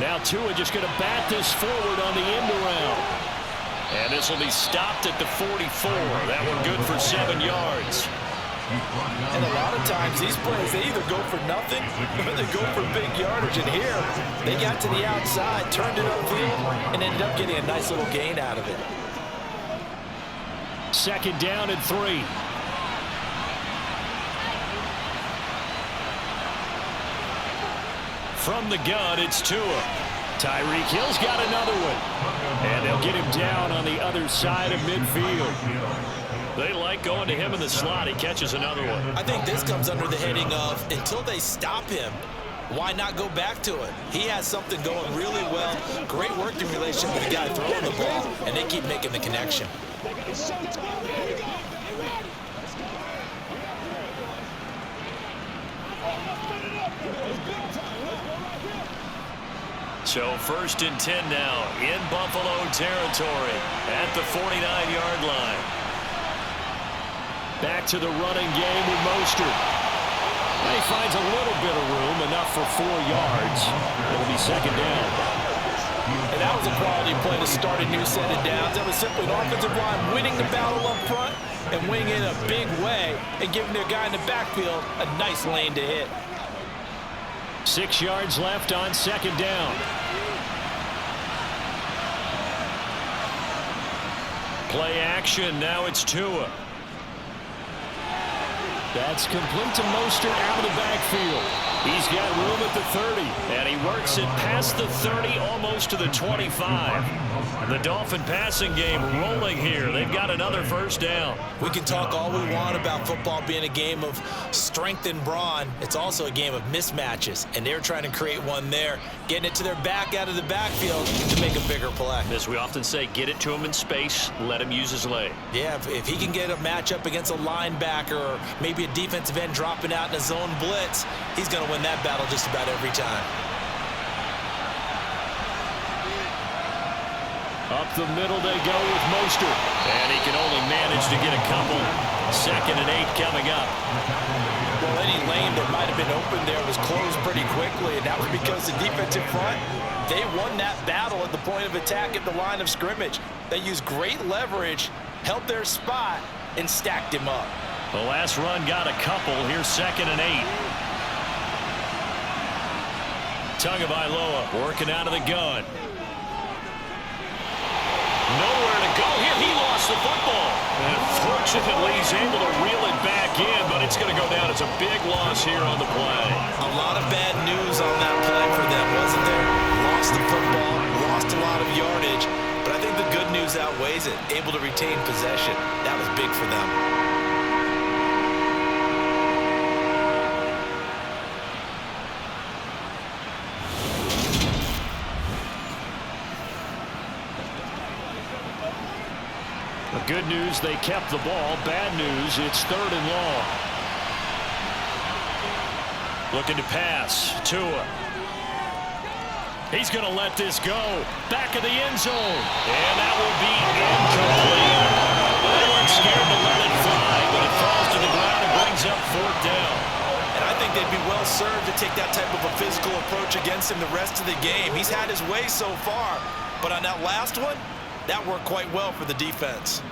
Now Tua just going to bat this forward on the end around. And this will be stopped at the 44. That one good for 7 yards. And a lot of times these plays, they either go for nothing or they go for big yardage. And here, they got to the outside, turned it upfield, and ended up getting a nice little gain out of it. 2nd down and 3. From the gun, it's Tua. Tyreek Hill's got another one. And they'll get him down on the other side of midfield. They like going to him in the slot. He catches another one. I think this comes under the heading of, until they stop him, why not go back to it? He has something going really well. Great working relationship with the guy throwing the ball, and they keep making the connection. So 1st and 10 now in Buffalo territory at the 49-yard line. Back to the running game with Mostert. And he finds a little bit of room, enough for 4 yards. It'll be 2nd down. And that was a quality play to start a new set of downs. That was simply an offensive line winning the battle up front and winning in a big way and giving their guy in the backfield a nice lane to hit. 6 yards left on 2nd down. Play action. Now it's Tua. That's complete to Mostert out of the backfield. He's got room at the 30, and he works it past the 30, almost to the 25. The Dolphin passing game rolling here. They've got another first down. We can talk all we want about football being a game of strength and brawn. It's also a game of mismatches, and they're trying to create one there, getting it to their back out of the backfield to make a bigger play. As we often say, get it to him in space, let him use his leg. Yeah, if he can get a matchup against a linebacker or maybe a defensive end dropping out in a zone blitz, he's going to win that battle just about every time. Up the middle they go with Mostert. And he can only manage to get a couple. 2nd and 8 coming up. Well, any lane that might have been open there was closed pretty quickly, and that was because the defensive front, they won that battle at the point of attack at the line of scrimmage. They used great leverage, held their spot, and stacked him up. The last run got a couple. Here's 2nd and 8. Tagovaila working out of the gun. Nowhere to go here. He lost the football. And fortunately, he's able to reel it back in, but it's going to go down as a big loss here on the play. A lot of bad news on that play for them, wasn't there? Lost the football, lost a lot of yardage. But I think the good news news outweighs it. Able to retain possession. That was big for them. Good news, they kept the ball. Bad news, it's 3rd and long. Looking to pass. Tua. He's going to let this go. Back of the end zone. And that will be incomplete. They weren't scared to let it fly, but it falls to the ground and brings up 4th down. And I think they'd be well served to take that type of a physical approach against him the rest of the game. He's had his way so far, but on that last one, that worked quite well for the defense.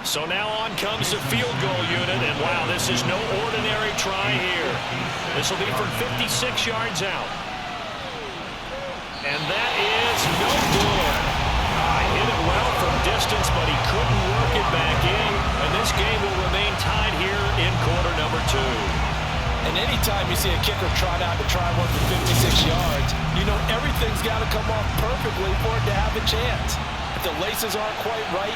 So now on comes the field goal unit, and wow, this is no ordinary try here. This will be from 56 yards out. And that is no good. Hit it well from distance, but he couldn't work it back in, and this game will remain tied here in quarter number 2. And anytime you see a kicker trot out to try one for 56 yards, you know everything's got to come off perfectly for it to have a chance. If the laces aren't quite right,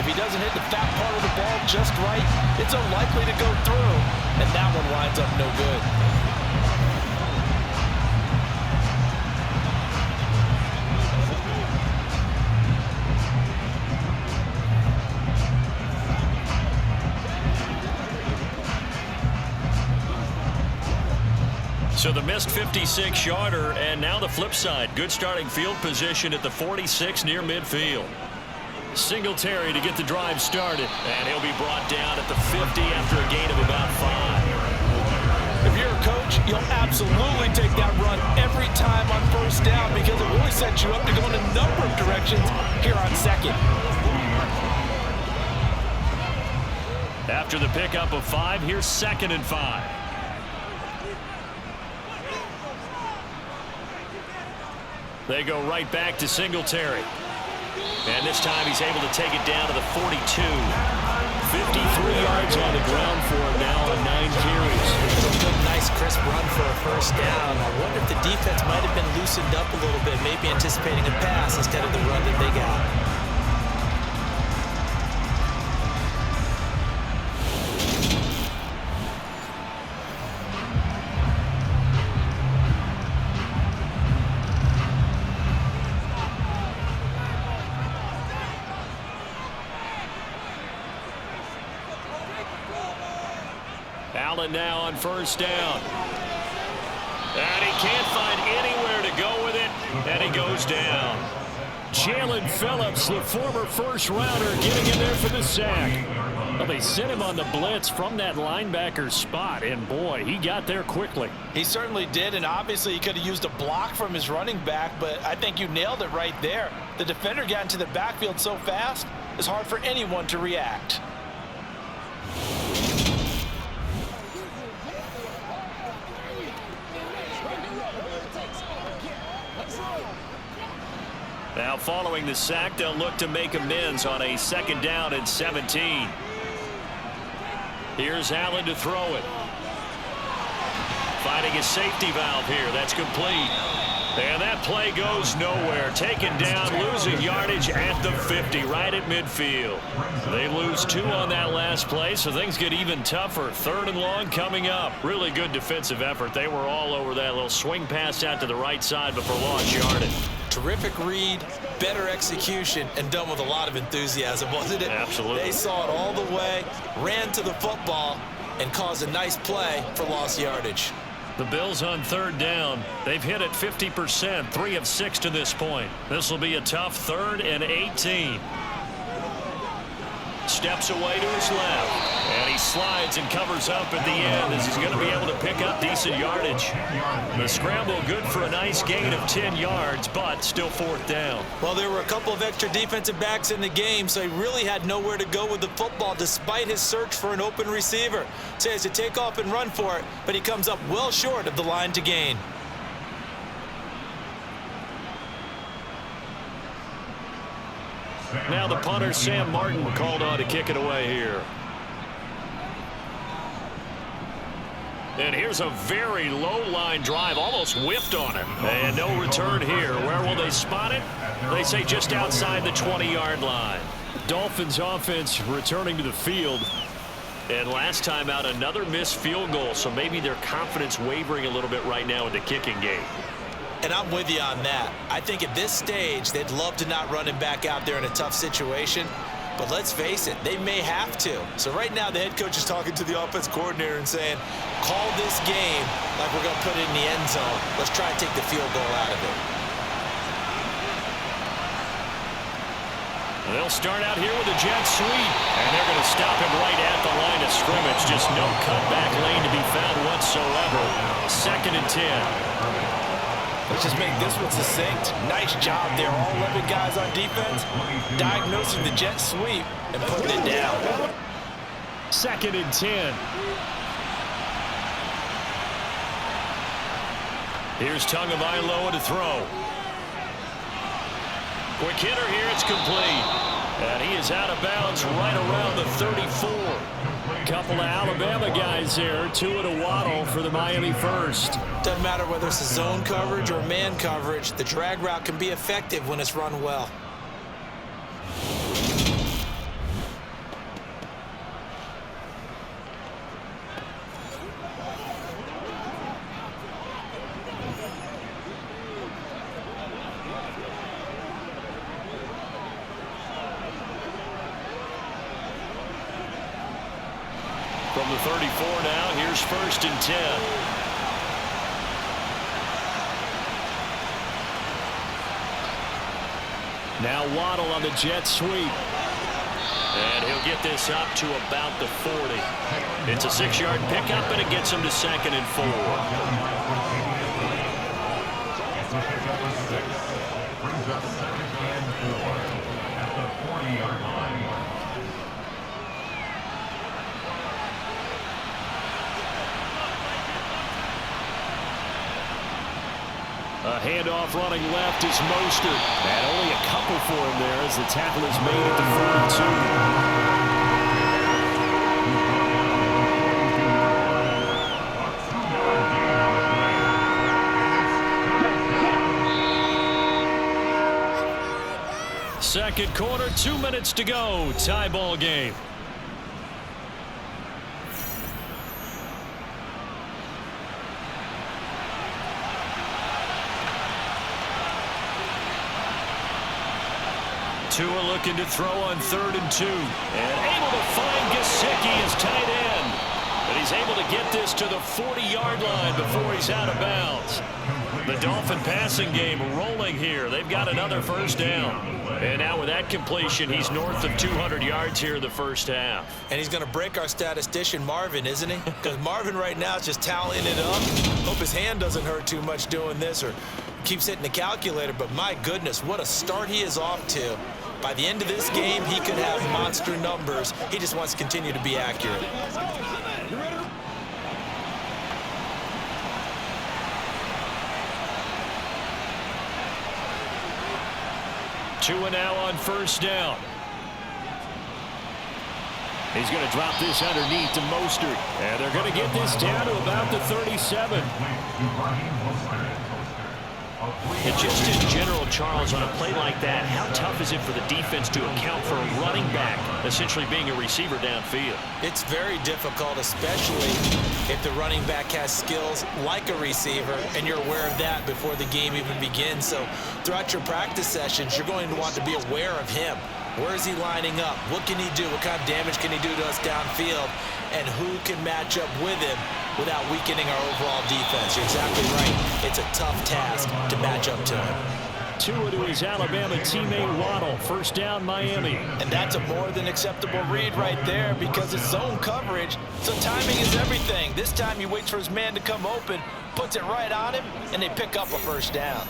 if he doesn't hit the fat part of the ball just right, it's unlikely to go through, and that one winds up no good. So the missed 56-yarder, and now the flip side. Good starting field position at the 46 near midfield. Singletary to get the drive started, and he'll be brought down at the 50 after a gain of about 5. If you're a coach, you'll absolutely take that run every time on 1st down because it really sets you up to go in a number of directions here on 2nd. After the pickup of 5, here's 2nd and 5. They go right back to Singletary. And this time he's able to take it down to the 42. 53 yards on the ground for him now on 9 carries. It's a good, nice, crisp run for a 1st down. I wonder if the defense might have been loosened up a little bit, maybe anticipating a pass instead of the run that they got. Allen now on 1st down. And he can't find anywhere to go with it, and he goes down. Jalen Phillips, the former 1st-rounder, getting in there for the sack. Well, they sent him on the blitz from that linebacker spot, and boy, he got there quickly. He certainly did, and obviously he could have used a block from his running back, but I think you nailed it right there. The defender got into the backfield so fast, it's hard for anyone to react. Now following the sack, they'll look to make amends on a 2nd down and 17. Here's Allen to throw it. Finding a safety valve here. That's complete. And that play goes nowhere. Taken down, losing yardage at the 50, right at midfield. They lose 2 on that last play, so things get even tougher. 3rd and long coming up. Really good defensive effort. They were all over that little swing pass out to the right side before lost yardage. Terrific read, better execution, and done with a lot of enthusiasm, wasn't it? Absolutely. They saw it all the way, ran to the football, and caused a nice play for lost yardage. The Bills on 3rd down. They've hit it 50%, 3 of 6 to this point. This will be a tough 3rd and 18. Steps away to his left. And he slides and covers up at the end as he's going to be able to pick up decent yardage. The scramble good for a nice gain of 10 yards, but still 4th down. Well, there were a couple of extra defensive backs in the game, so he really had nowhere to go with the football despite his search for an open receiver. So he has to take off and run for it, but he comes up well short of the line to gain. Now the punter, Sam Martin, called on to kick it away here. And here's a very low-line drive, almost whiffed on him. And no return here. Where will they spot it? They say just outside the 20-yard line. Dolphins offense returning to the field. And last time out, another missed field goal, so maybe their confidence wavering a little bit right now in the kicking game. And I'm with you on that. I think at this stage, they'd love to not run him back out there in a tough situation. But let's face it, they may have to. So right now, the head coach is talking to the offense coordinator and saying, call this game like we're going to put it in the end zone. Let's try and take the field goal out of it. They'll start out here with a jet sweep, and they're going to stop him right at the line of scrimmage. Just no cutback lane to be found whatsoever. 2nd and 10. Let's just make this one succinct. Nice job there. All 11 guys on defense diagnosing the jet sweep and putting it down. 2nd and 10. Here's Tagovaila to throw. Quick hitter here, it's complete. And he is out of bounds right around the 34. Couple of Alabama guys there, two at a waddle for the Miami first. Doesn't matter whether it's a zone coverage or man coverage, the drag route can be effective when it's run well. From the 34 now, here's 1st and 10. Now Waddle on the jet sweep. And he'll get this up to about the 40. It's a 6-yard pickup, and it gets him to 2nd and 4. Brings up 2nd and 4 at the 40-yard line. A handoff running left is Mostert. And only a couple for him there as the tackle is made at the 42. Second quarter, 2 minutes to go. Tie ball game. Tua looking to throw on 3rd and 2. And able to find Gesicki as tight end. But he's able to get this to the 40-yard line before he's out of bounds. The Dolphin passing game rolling here. They've got another first down. And now with that completion, he's north of 200 yards here in the first half. And he's going to break our statistician, Marvin, isn't he? Because Marvin right now is just tallying it up. Hope his hand doesn't hurt too much doing this or keeps hitting the calculator. But my goodness, what a start he is off to. By the end of this game, he could have monster numbers. He just wants to continue to be accurate. Tua now on 1st down. He's going to drop this underneath to Mostert. And they're going to get this down to about the 37. And just in general, Charles, on a play like that, how tough is it for the defense to account for a running back essentially being a receiver downfield? It's very difficult, especially if the running back has skills like a receiver, and you're aware of that before the game even begins. So throughout your practice sessions, you're going to want to be aware of him. Where is he lining up? What can he do? What kind of damage can he do to us downfield? And who can match up with him without weakening our overall defense? You're exactly right. It's a tough task to match up to him. Tua to his Alabama teammate Waddle. 1st down, Miami. And that's a more than acceptable read right there because it's zone coverage, so timing is everything. This time he waits for his man to come open, puts it right on him, and they pick up a 1st down.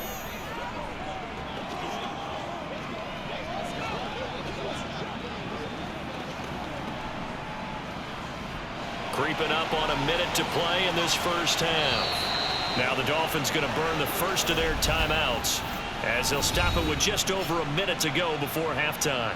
Creeping up on a minute to play in this first half. Now the Dolphins going to burn the first of their timeouts as they'll stop it with just over a minute to go before halftime.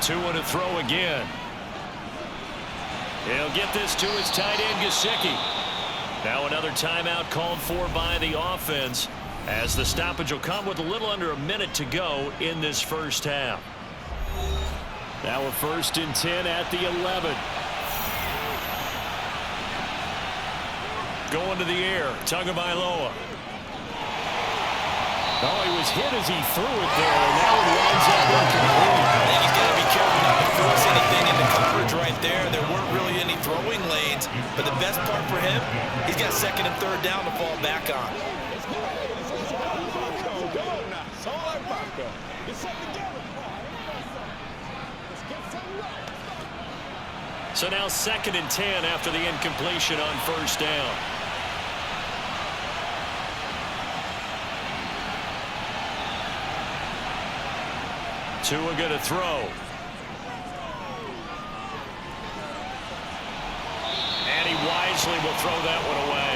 Tua to throw again. He'll get this to his tight end, Gesicki. Now another timeout called for by the offense, as the stoppage will come with a little under a minute to go in this first half. Now a 1st and 10 at the 11. Going to the air, Tagovaila. Oh, he was hit as he threw it there, and now it winds up incomplete. I think he's got to be careful not to force anything into coverage right there. There weren't really any throwing lanes, but the best part for him, he's got 2nd and 3rd down to fall back on. So now 2nd and 10 after the incompletion on 1st down. Tua going to throw. And he wisely will throw that one away.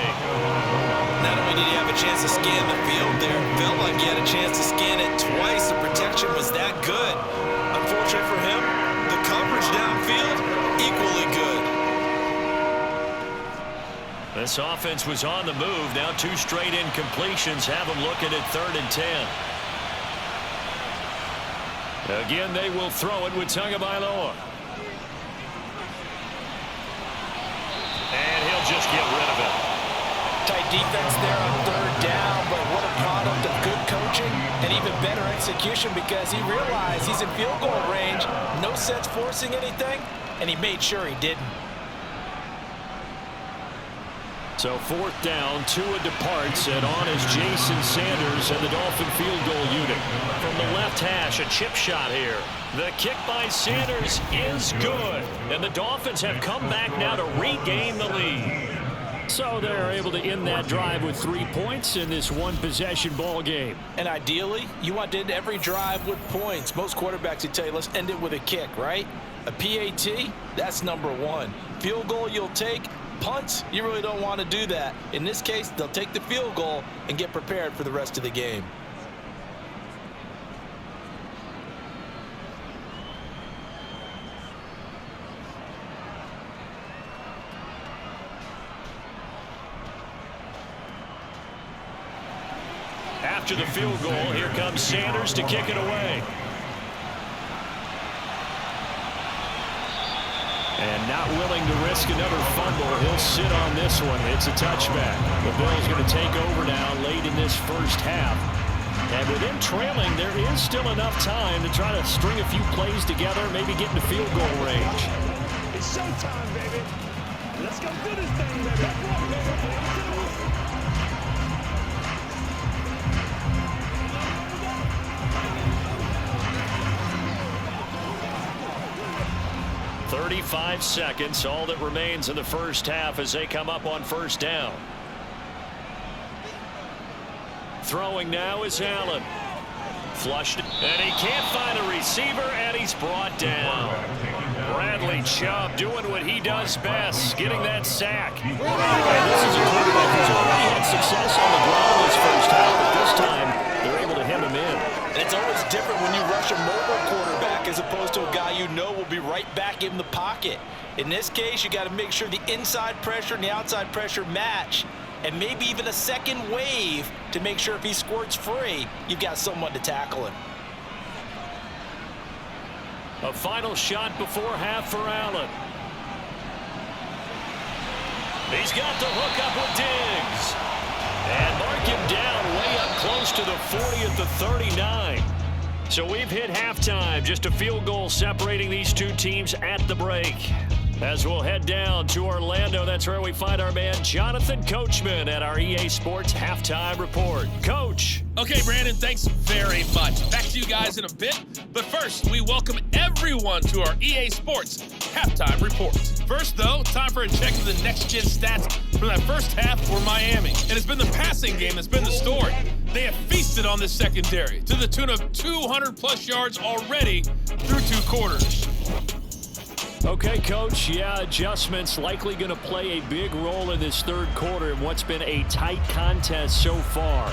Not only did he have a chance to scan the field there, felt like he had a chance to scan it twice. The protection was that good. Unfortunately for him, the coverage downfield, equally good. This offense was on the move. Now 2 straight incompletions have them looking at 3rd and 10. Again, they will throw it with Tagovaila. And he'll just get rid of it. Tight defense there on 3rd down, but what a product of good coaching and even better execution, because he realized he's in field goal range, no sense forcing anything, and he made sure he didn't. So 4th down, Tua departs, and on is Jason Sanders and the Dolphin field goal unit. From the left hash, a chip shot here. The kick by Sanders is good, and the Dolphins have come back now to regain the lead. So they're able to end that drive with 3 points in this one-possession ball game. And ideally, you want to end every drive with points. Most quarterbacks would tell you, let's end it with a kick, right? A PAT, that's number 1. Field goal you'll take. Punts, you really don't want to do that. In this case, they'll take the field goal and get prepared for the rest of the game. After the field goal, here comes Sanders to kick it away. And not willing to risk another fumble, he'll sit on this one. It's a touchback. The Bills going to take over now late in this first half. And with them trailing, there is still enough time to try to string a few plays together, maybe get into field goal range. It's showtime, baby. Let's go do this thing, baby. 35 seconds, all that remains in the first half as they come up on 1st down. Throwing now is Allen. Flushed, and he can't find a receiver, and he's brought down. Bradley Chubb doing what he does best, getting that sack. And this is a quarterback who's already had success on the ground this first half, but this time they're able to hem him in. And it's always different when you rush a mobile quarterback as opposed to a guy you know will be right back in the pocket. In this case, you got to make sure the inside pressure and the outside pressure match, and maybe even a second wave to make sure if he squirts free, you've got someone to tackle him. A final shot before half for Allen. He's got the hook up with Diggs. And mark him down way up close to the 40 at the 39. So we've hit halftime. Just a field goal separating these two teams at the break. As we'll head down to Orlando, that's where we find our man Jonathan Coachman at our EA Sports Halftime Report. Coach. Okay, Brandon, thanks very much. Back to you guys in a bit. But first, we welcome everyone to our EA Sports Halftime Report. First, though, time for a check of the next-gen stats from that first half for Miami. And it's been the passing game that's been the story. They have feasted on this secondary to the tune of 200-plus yards already through 2 quarters. Okay, Coach, yeah, adjustments likely going to play a big role in this third quarter in what's been a tight contest so far.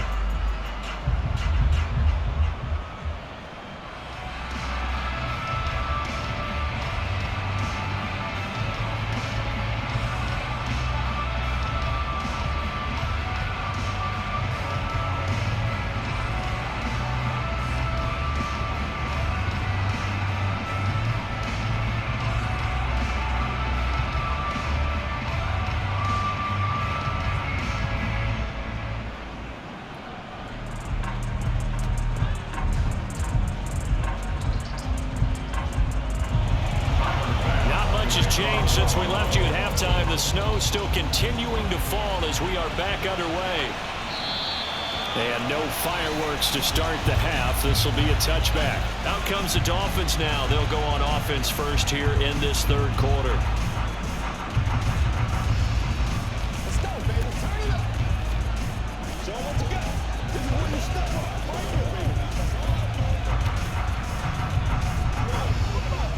Since we left you at halftime, the snow still continuing to fall as we are back underway. And no fireworks to start the half. This will be a touchback. Out comes the Dolphins now. They'll go on offense first here in this third quarter. Let's go, baby. Turn it up. Show them what you got. This is where you step up. Right here, baby.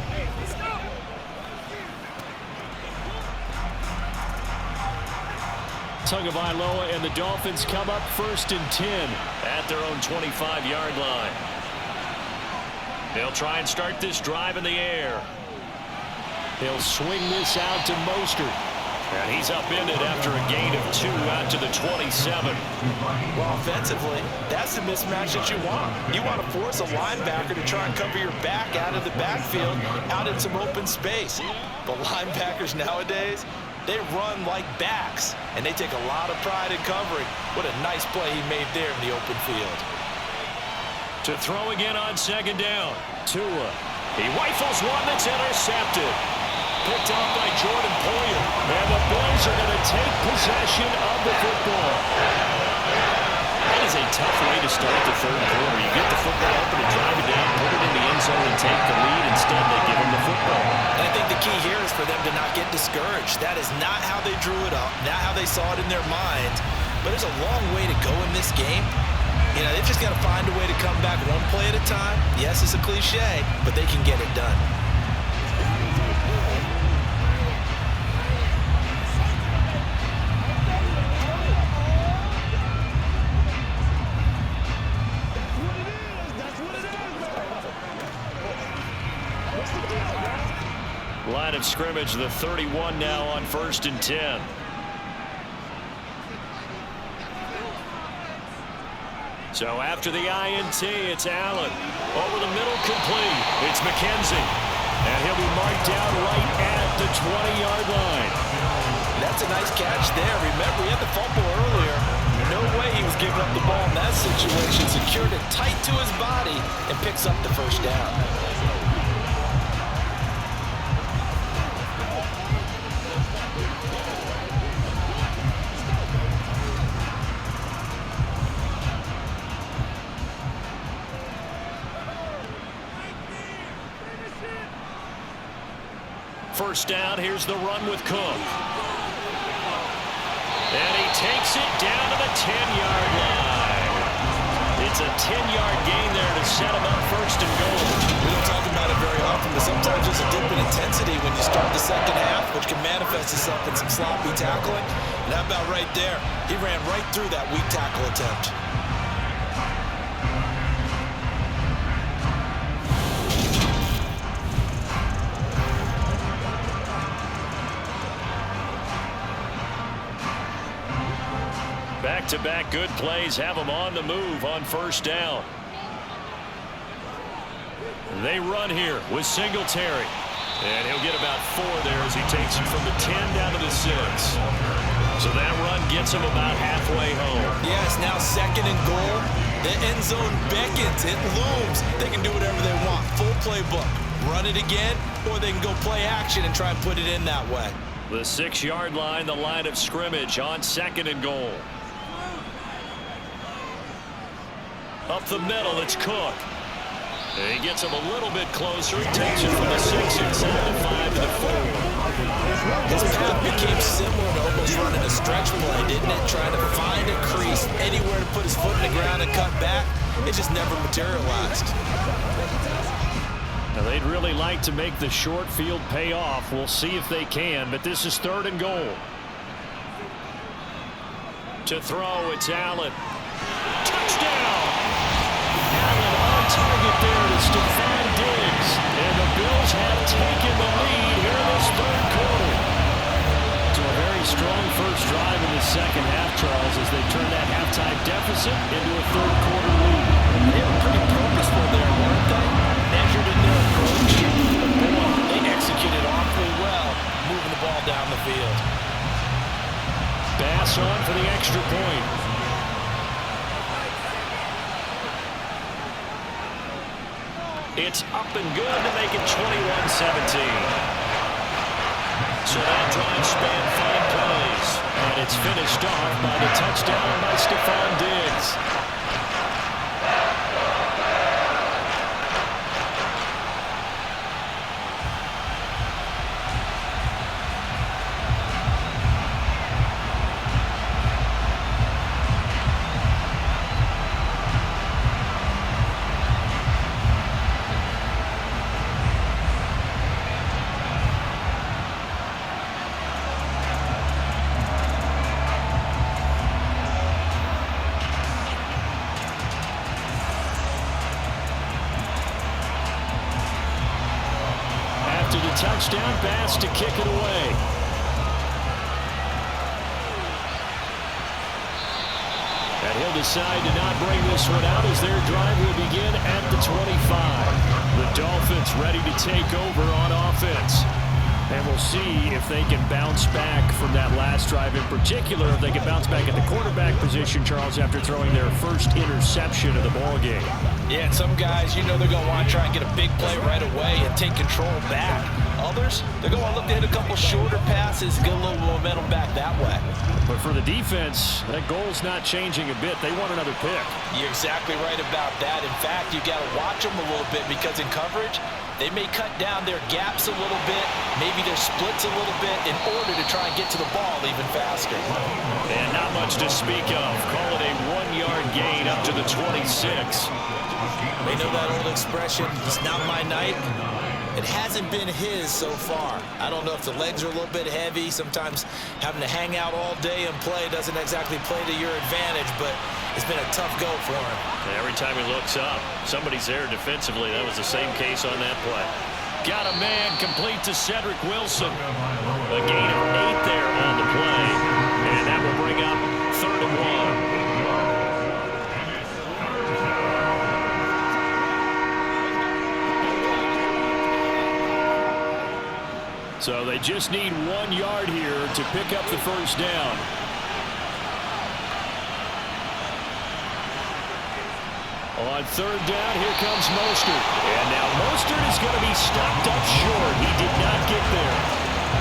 Hey, let's go. Tagovaila and the Dolphins come up 1st and 10 at their own 25-yard line. They'll try and start this drive in the air. He'll swing this out to Mostert. And he's upended after a gain of 2 out to the 27. Well, offensively, that's the mismatch that you want. You want to force a linebacker to try and cover your back out of the backfield, out in some open space. But linebackers nowadays, they run like backs, and they take a lot of pride in covering. What a nice play he made there in the open field. To throw again on 2nd down. Tua. He rifles one that's intercepted. Picked off by Jordan Poyer. And the Bills are going to take possession of the football. That is a tough way to start the third quarter. You get the football up and drive it down, put it in the end zone and take the lead. Instead, they give him the football. And I think the key here is for them to not get discouraged. That is not how they drew it up, not how they saw it in their minds. But there's a long way to go in this game. You know, they've just got to find a way to come back one play at a time. Yes, it's a cliche, but they can get it done. Line of scrimmage, the 31 now on 1st and 10. So after the INT, it's Allen. Over the middle, complete. It's McKenzie. And he'll be marked down right at the 20-yard line. That's a nice catch there. Remember, he had the fumble earlier. No way he was giving up the ball in that situation. Secured it tight to his body and picks up the 1st down. First down, here's the run with Cook. And he takes it down to the 10-yard line. It's a 10-yard gain there to set him up 1st and goal. We don't talk about it very often, but sometimes there's a dip in intensity when you start the second half, which can manifest itself in some sloppy tackling. And how about right there? He ran right through that weak tackle attempt. Back-to-back good plays have them on the move on 1st down. They run here with Singletary. And he'll get about 4 there as he takes it from the 10 down to the 6. So that run gets him about halfway home. Yes, now 2nd and goal. The end zone beckons. It looms. They can do whatever they want. Full playbook. Run it again, or they can go play action and try and put it in that way. The 6-yard line, the line of scrimmage on 2nd and goal. Up the middle, it's Cook. And he gets him a little bit closer. He takes it from the 6 inside the 5 to the 4. His path became similar to almost running a stretch play, didn't it? Trying to find a crease, anywhere to put his foot in the ground and cut back. It just never materialized. Now they'd really like to make the short field pay off. We'll see if they can, but this is 3rd and goal. To throw, it's Allen. Touchdown! Allen on target there to Stephon Diggs. And the Bills have taken the lead here in this 3rd quarter. So a very strong first drive in the second half, Charles, as they turn that halftime deficit into a 3rd quarter lead. They were pretty purposeful there, weren't they? Measured in their approach. Boy, they executed awfully well, moving the ball down the field. Bass on for the extra point. It's up and good to make it 21-17. So that drive span 5 plays. And it's finished off by the touchdown by Stephon Diggs. Touchdown pass to kick it away. And he'll decide to not bring this one out as their drive will begin at the 25. The Dolphins ready to take over on offense. And we'll see if they can bounce back from that last drive in particular, if they can bounce back at the quarterback position, Charles, after throwing their first interception of the ballgame. Yeah, and some guys, you know they're going to want to try and get a big play right away and take control back. Others, they're going to look to hit a couple shorter passes, get a little momentum back that way. But for the defense, that goal's not changing a bit. They want another pick. You're exactly right about that. In fact, you got to watch them a little bit because in coverage, they may cut down their gaps a little bit, maybe their splits a little bit in order to try and get to the ball even faster. And not much to speak of. Call it a 1-yard gain up to the 26. They know that old expression, it's not my night. It hasn't been his so far. I don't know if the legs are a little bit heavy. Sometimes having to hang out all day and play doesn't exactly play to your advantage, but it's been a tough go for him. And every time he looks up, somebody's there defensively. That was the same case on that play. Got a man complete to Cedric Wilson. A gain of 8 there on the play. And that will bring up 3rd and 1. So they just need 1 yard here to pick up the first down. On 3rd down, here comes Mostert. And now Mostert is going to be stopped up short. He did not get there.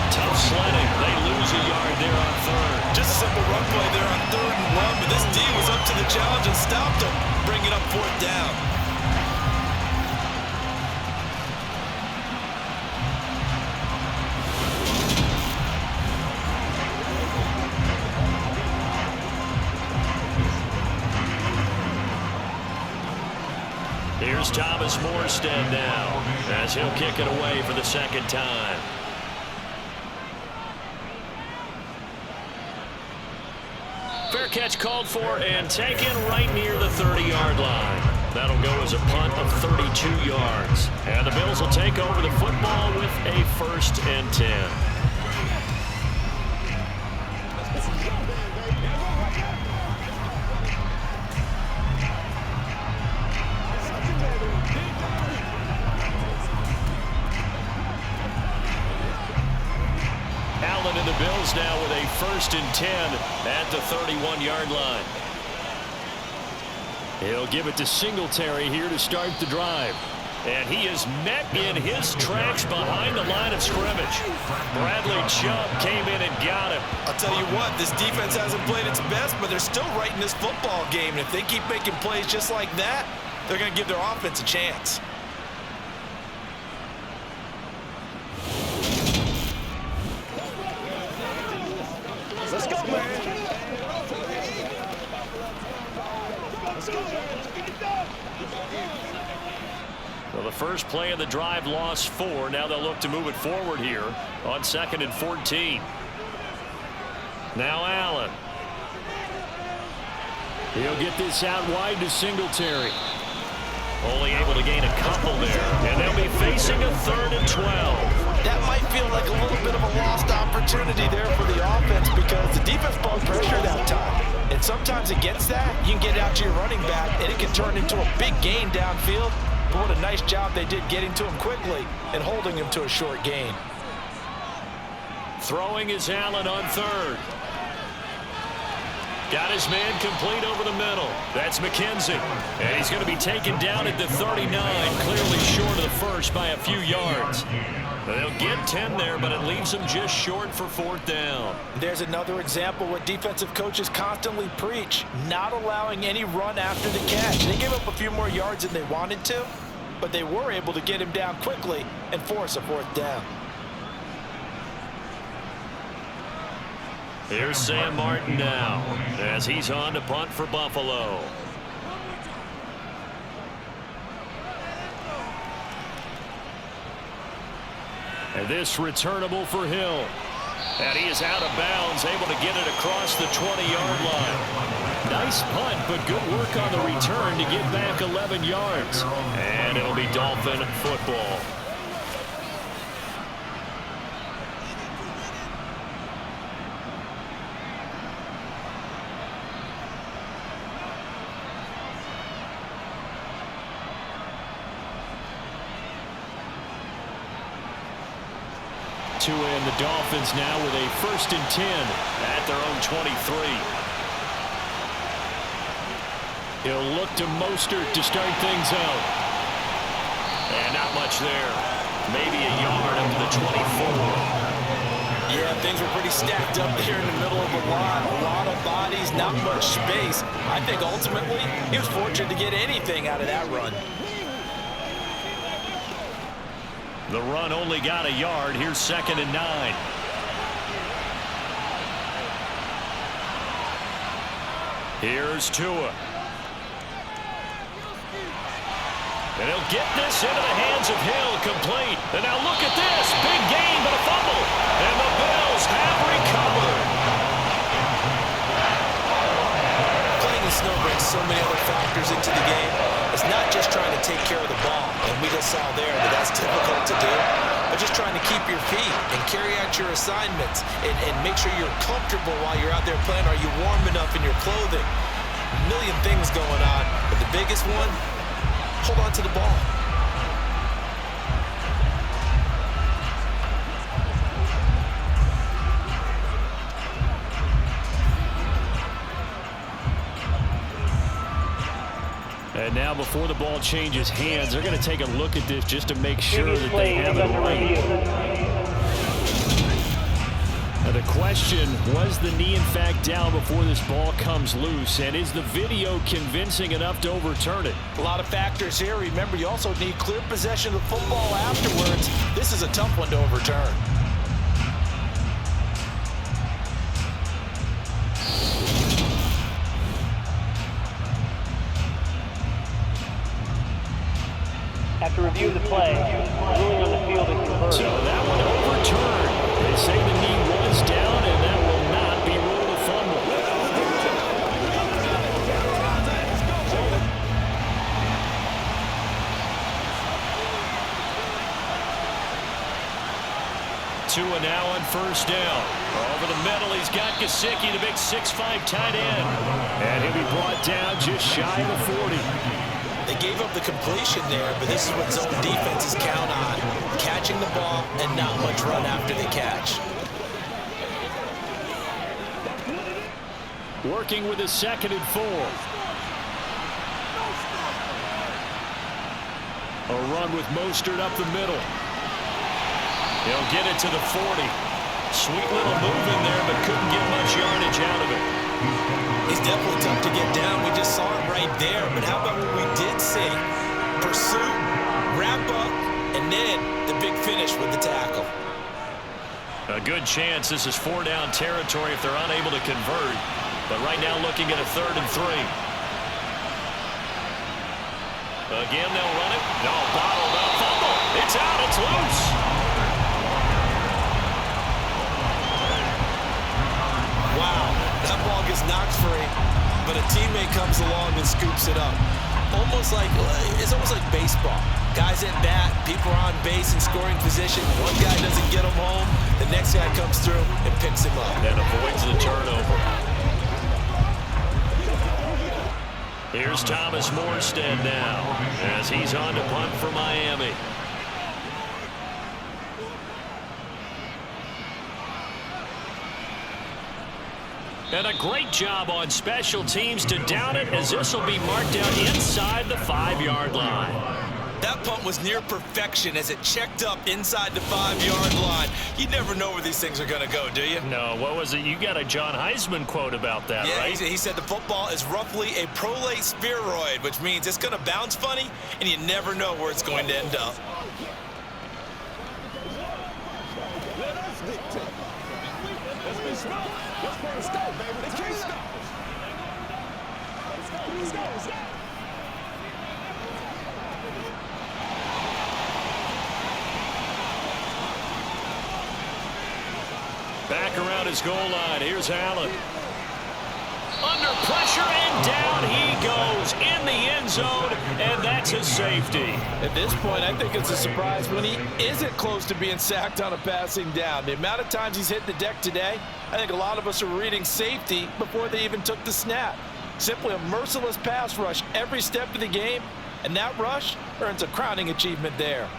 Tough sledding. They lose a yard there on 3rd. Just a simple run play there on 3rd and 1, but this D was up to the challenge and stopped him. Bring it up 4th down. Here's Thomas Morstead now as he'll kick it away for the 2nd time. Fair catch called for and taken right near the 30-yard line. That'll go as a punt of 32 yards. And the Bills will take over the football with a 1st and 10. And the Bills now with a 1st and 10 at the 31-yard line. He'll give it to Singletary here to start the drive. And he is met in his tracks behind the line of scrimmage. Bradley Chubb came in and got him. I'll tell you what, this defense hasn't played its best, but they're still right in this football game. And if they keep making plays just like that, they're going to give their offense a chance. Let's go, man. Let's go, man. Let's get it done. Well, the first play of the drive lost 4. Now they'll look to move it forward here on 2nd and 14. Now Allen. He'll get this out wide to Singletary. Only able to gain a couple there. And they'll be facing a 3rd and 12. That might feel like a little bit of a lost opportunity there for the offense because the defense brought pressure that time. And sometimes against that, you can get out to your running back, and it can turn into a big gain downfield. But what a nice job they did getting to him quickly and holding him to a short gain. Throwing is Allen on 3rd. Got his man complete over the middle. That's McKenzie. And he's going to be taken down at the 39, clearly short of the first by a few yards. They'll get 10 there, but it leaves them just short for 4th down. There's another example what defensive coaches constantly preach, not allowing any run after the catch. They gave up a few more yards than they wanted to, but they were able to get him down quickly and force a 4th down. Here's Sam Martin now as he's on to punt for Buffalo. And this returnable for Hill. And he is out of bounds, able to get it across the 20-yard line. Nice punt, but good work on the return to get back 11 yards. And it'll be Dolphin football. And the Dolphins now with a 1st and 10 at their own 23. He'll look to Mostert to start things out. And not much there. Maybe a yard up to the 24. Yeah, things were pretty stacked up there in the middle of the line. A lot of bodies, not much space. I think ultimately he was fortunate to get anything out of that run. The run only got a yard. Here's 2nd and 9. Here's Tua. And he'll get this into the hands of Hill, complete. And now look at this. Big gain, but a fumble. And the Bills have recovered. Playing the snow brings so many other factors into the game. It's not just trying to take care of the ball, and we just saw there that that's difficult to do, but just trying to keep your feet and carry out your assignments and make sure you're comfortable while you're out there playing. Are you warm enough in your clothing? A million things going on, but the biggest one, hold on to the ball. And now before the ball changes hands, they're going to take a look at this just to make sure that they have it right. Now the question, was the knee in fact down before this ball comes loose? And is the video convincing enough to overturn it? A lot of factors here. Remember, you also need clear possession of the football afterwards. This is a tough one to overturn. After review of the play, ruling on the field is reversed. So that one overturned. They say the knee was down, and that will not be ruled a fumble. Tua now on 1st down. Over the middle, he's got Gesicki, the big 6'5" tight end. And he'll be brought down just shy of the 40. They gave up the completion there, but this is what zone defenses count on. Catching the ball and not much run after the catch. Working with his 2nd and 4. A run with Mostert up the middle. He'll get it to the 40. Sweet little move in there, but couldn't get much yardage out of it. He's definitely tough to get down. We just saw it right there. But how about what we did see? Pursuit, wrap up, and then the big finish with the tackle. A good chance this is 4-down territory if they're unable to convert. But right now looking at a 3rd and 3. Again, they'll run it. No, bottled up. Fumble. It's out. It's loose. Wow, that ball gets knocked free, but a teammate comes along and scoops it up. It's almost like baseball. Guys at bat, people are on base in scoring position. One guy doesn't get him home, the next guy comes through and picks him up. And avoids the turnover. Here's Thomas Morstead now as he's on to punt for Miami. And a great job on special teams to down it, as this will be marked out inside the 5-yard line. That punt was near perfection as it checked up inside the 5-yard line. You never know where these things are going to go, do you? No, what was it? You got a John Heisman quote about that, right? Yeah, he said the football is roughly a prolate spheroid, which means it's going to bounce funny, and you never know where it's going to end up. Let us dictate. Let's be smart. Let's go, baby. Let's can't stop us. Let's go. Let's go. Let's go. Back around his goal line. Here's Allen. Under pressure, and down he goes in the end zone, and that's a safety. At this point, I think it's a surprise when he isn't close to being sacked on a passing down. The amount of times he's hit the deck today, I think a lot of us are reading safety before they even took the snap. Simply a merciless pass rush every step of the game, and that rush earns a crowning achievement there.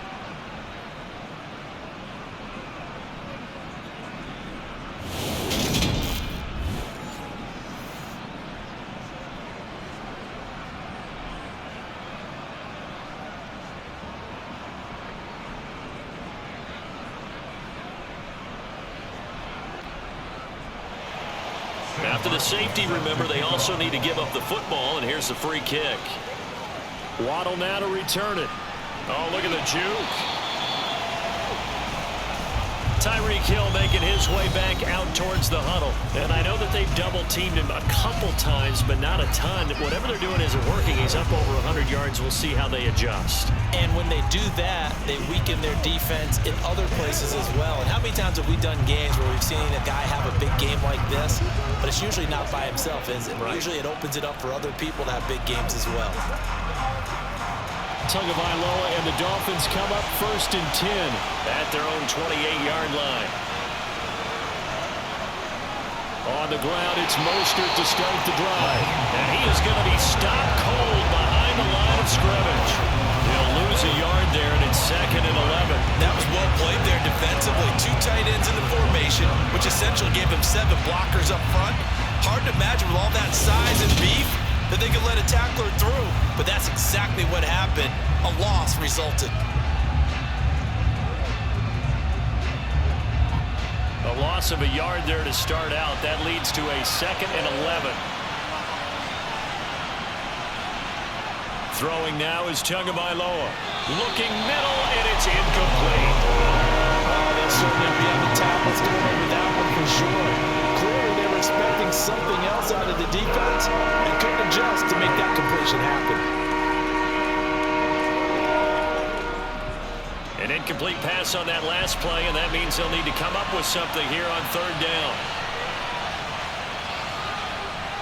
After the safety, remember, they also need to give up the football, and here's the free kick. Waddle now to return it. Oh, look at the juke. Tyreek Hill making his way back out towards the huddle. And I know that they've double-teamed him a couple times, but not a ton. Whatever they're doing isn't working. He's up over 100 yards. We'll see how they adjust. And when they do that, they weaken their defense in other places as well. And how many times have we done games where we've seen a guy have a big game like this, but it's usually not by himself, is it? Right. Usually it opens it up for other people to have big games as well. Tagovaila and the Dolphins come up 1st and 10 at their own 28-yard line. On the ground, it's Mostert to start the drive. And he is going to be stopped cold behind the line of scrimmage. He'll lose a yard there, and it's 2nd and 11. That was well played there defensively. 2 tight ends in the formation, which essentially gave him 7 blockers up front. Hard to imagine with all that size and beef that they could let a tackler through, but that's exactly what happened. A loss resulted. A loss of a yard there to start out. That leads to a 2nd and 11. Throwing now is Tagovaila. Looking middle, and it's incomplete. Oh, they'll certainly be on the tablets going over that one for sure. Clearly, they were expecting something else out of the defense and couldn't adjust to make that completion happen. An incomplete pass on that last play, and that means they'll need to come up with something here on 3rd down.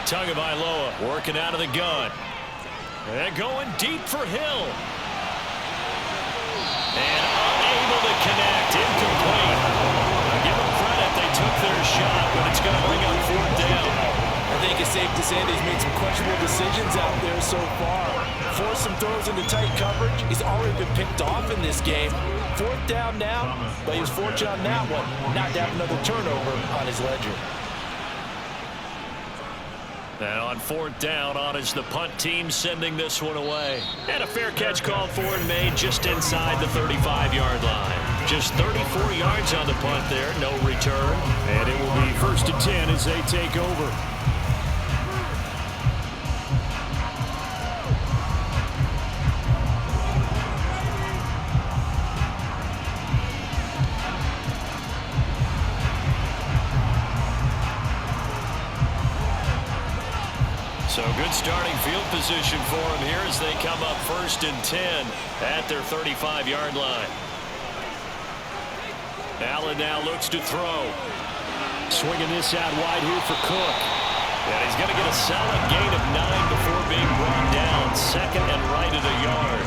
Tagovaila working out of the gun. And going deep for Hill. And unable to connect. Incomplete. Now give them credit. They took their shot, but it's going to bring up 4th down. I think it's safe to say that he's made some questionable decisions out there so far. Forced some throws into tight coverage. He's already been picked off in this game. 4th down now, but he was fortunate on that one not to have another turnover on his ledger. And on 4th down, on is the punt team sending this one away. And a fair catch called for and made just inside the 35-yard line. Just 34 yards on the punt there, no return. And it will be 1st and 10 as they take over. So good starting field position for them here as they come up 1st and 10 at their 35-yard line. Allen now looks to throw. Swinging this out wide here for Cook. And he's going to get a solid gain of 9 before being brought down. 2nd and right at a yard.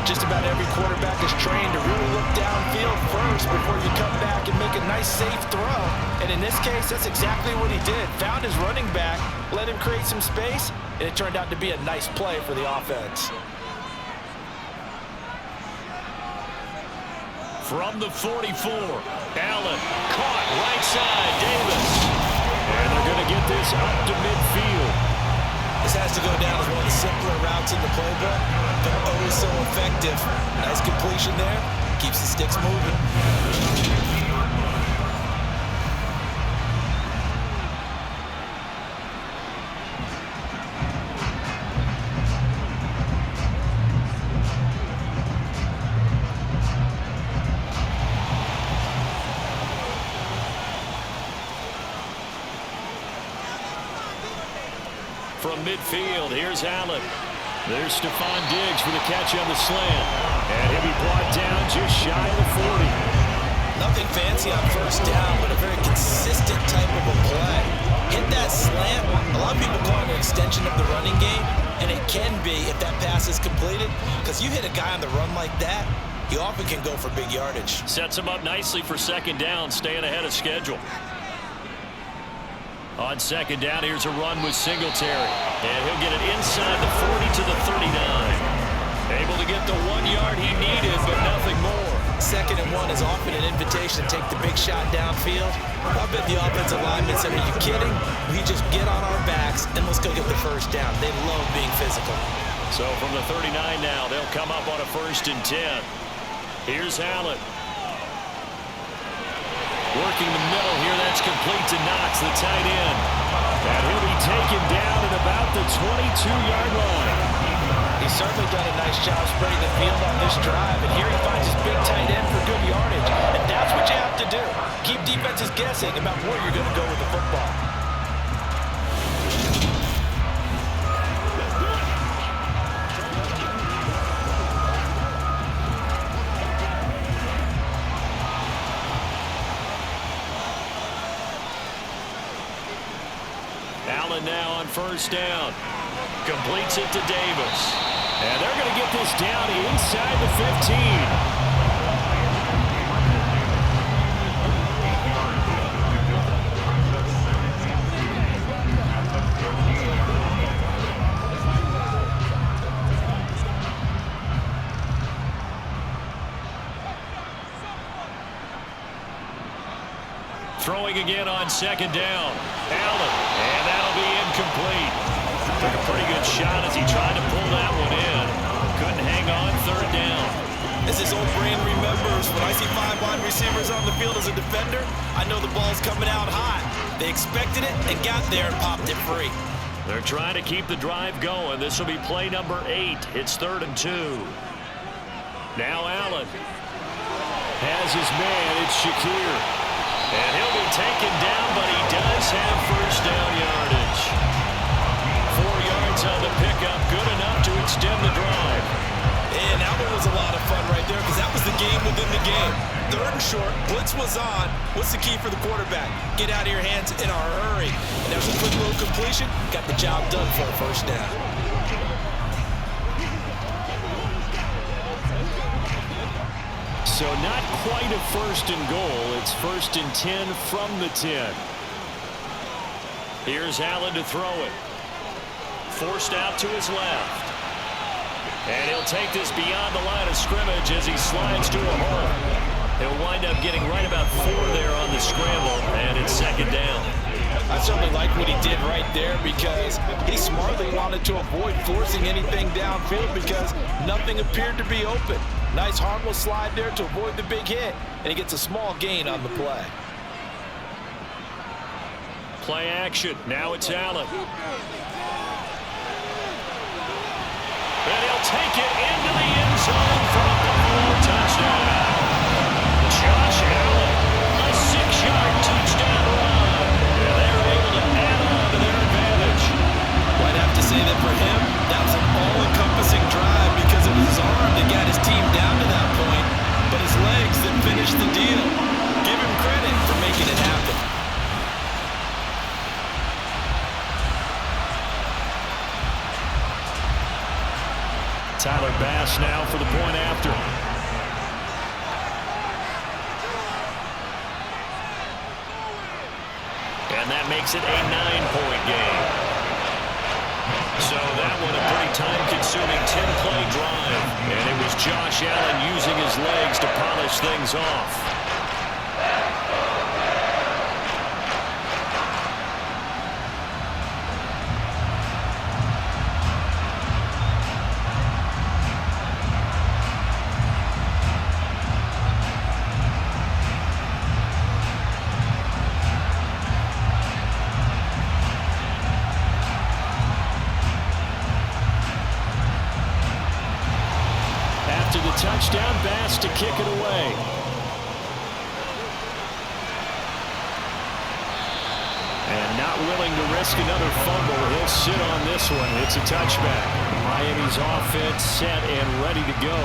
Just about every quarterback is trained to really look downfield first before you come back and make a nice, safe throw. And in this case, that's exactly what he did. Found his running back, let him create some space, and it turned out to be a nice play for the offense. From the 44, Allen caught right side, Davis. And they're going to get this up to midfield. This has to go down as one of the simpler routes in the playbook, but oh so effective. Nice completion there. Keeps the sticks moving. From midfield, here's Allen. There's Stephon Diggs for the catch on the slant. And he'll be brought down just shy of the 40. Nothing fancy on first down, but a very consistent type of a play. Hit that slant. A lot of people call it an extension of the running game, and it can be if that pass is completed, because you hit a guy on the run like that, he often can go for big yardage. Sets him up nicely for second down, staying ahead of schedule. On second down, here's a run with Singletary. And he'll get it inside the 40 to the 39. Able to get the 1 yard he needed, but nothing more. 2nd and 1 is often an invitation to take the big shot downfield. I bet the offensive linemen said, are you kidding? We just get on our backs and let's go get the first down. They love being physical. So from the 39 now, they'll come up on a 1st and 10. Here's Allen. Working the middle here, that's complete to Knox, the tight end. And he'll be taken down at about the 22-yard line. He's certainly done a nice job spreading the field on this drive, and here he finds his big tight end for good yardage. And that's what you have to do. Keep defenses guessing about where you're going to go with the football. Allen now on first down. Completes it to Davis. And they're going to get this down inside the 15. Throwing again on second down. Allen, and that'll be incomplete. Took a pretty good shot as he tried to pull that one in. Couldn't hang on, 3rd down. As his old brain remembers, when I see 5 wide receivers on the field as a defender, I know the ball's coming out high. They expected it and got there and popped it free. They're trying to keep the drive going. This will be play number 8. It's 3rd and 2. Now Allen has his man. It's Shakir. And he'll be taken down, but he does have first down yardage. 4 yards on the pickup, good enough to extend the drive. And that one was a lot of fun right there, because that was the game within the game. 3rd and short, blitz was on. What's the key for the quarterback? Get out of your hands in a hurry. And there's a quick little completion, got the job done for a first down. So not quite a 1st and goal. It's 1st and 10 from the 10. Here's Allen to throw it. Forced out to his left. And he'll take this beyond the line of scrimmage as he slides to a hole. He'll wind up getting right about 4 there on the scramble, and it's 2nd down. I certainly like what he did right there, because he smartly wanted to avoid forcing anything downfield because nothing appeared to be open. Nice harmless slide there to avoid the big hit, and he gets a small gain on the play. Play action. Now it's Allen. And he'll take it into the end zone for a Buffalo touchdown. Josh Allen, a 6-yard touchdown run. And they're able to add on to their advantage. I'd have to say that for him, that was an all-encompassing drive, because it was his arm that got his team down to that point, but his legs that finished the deal. Give him credit for making it happen. Tyler Bass now for the point after. And that makes it a 9-point game. So that one a pretty time-consuming 10-play drive. And it was Josh Allen using his legs to polish things off. touchdown. Bass to kick it away. And not willing to risk another fumble. He'll sit on this one. It's a touchback. Miami's offense set and ready to go.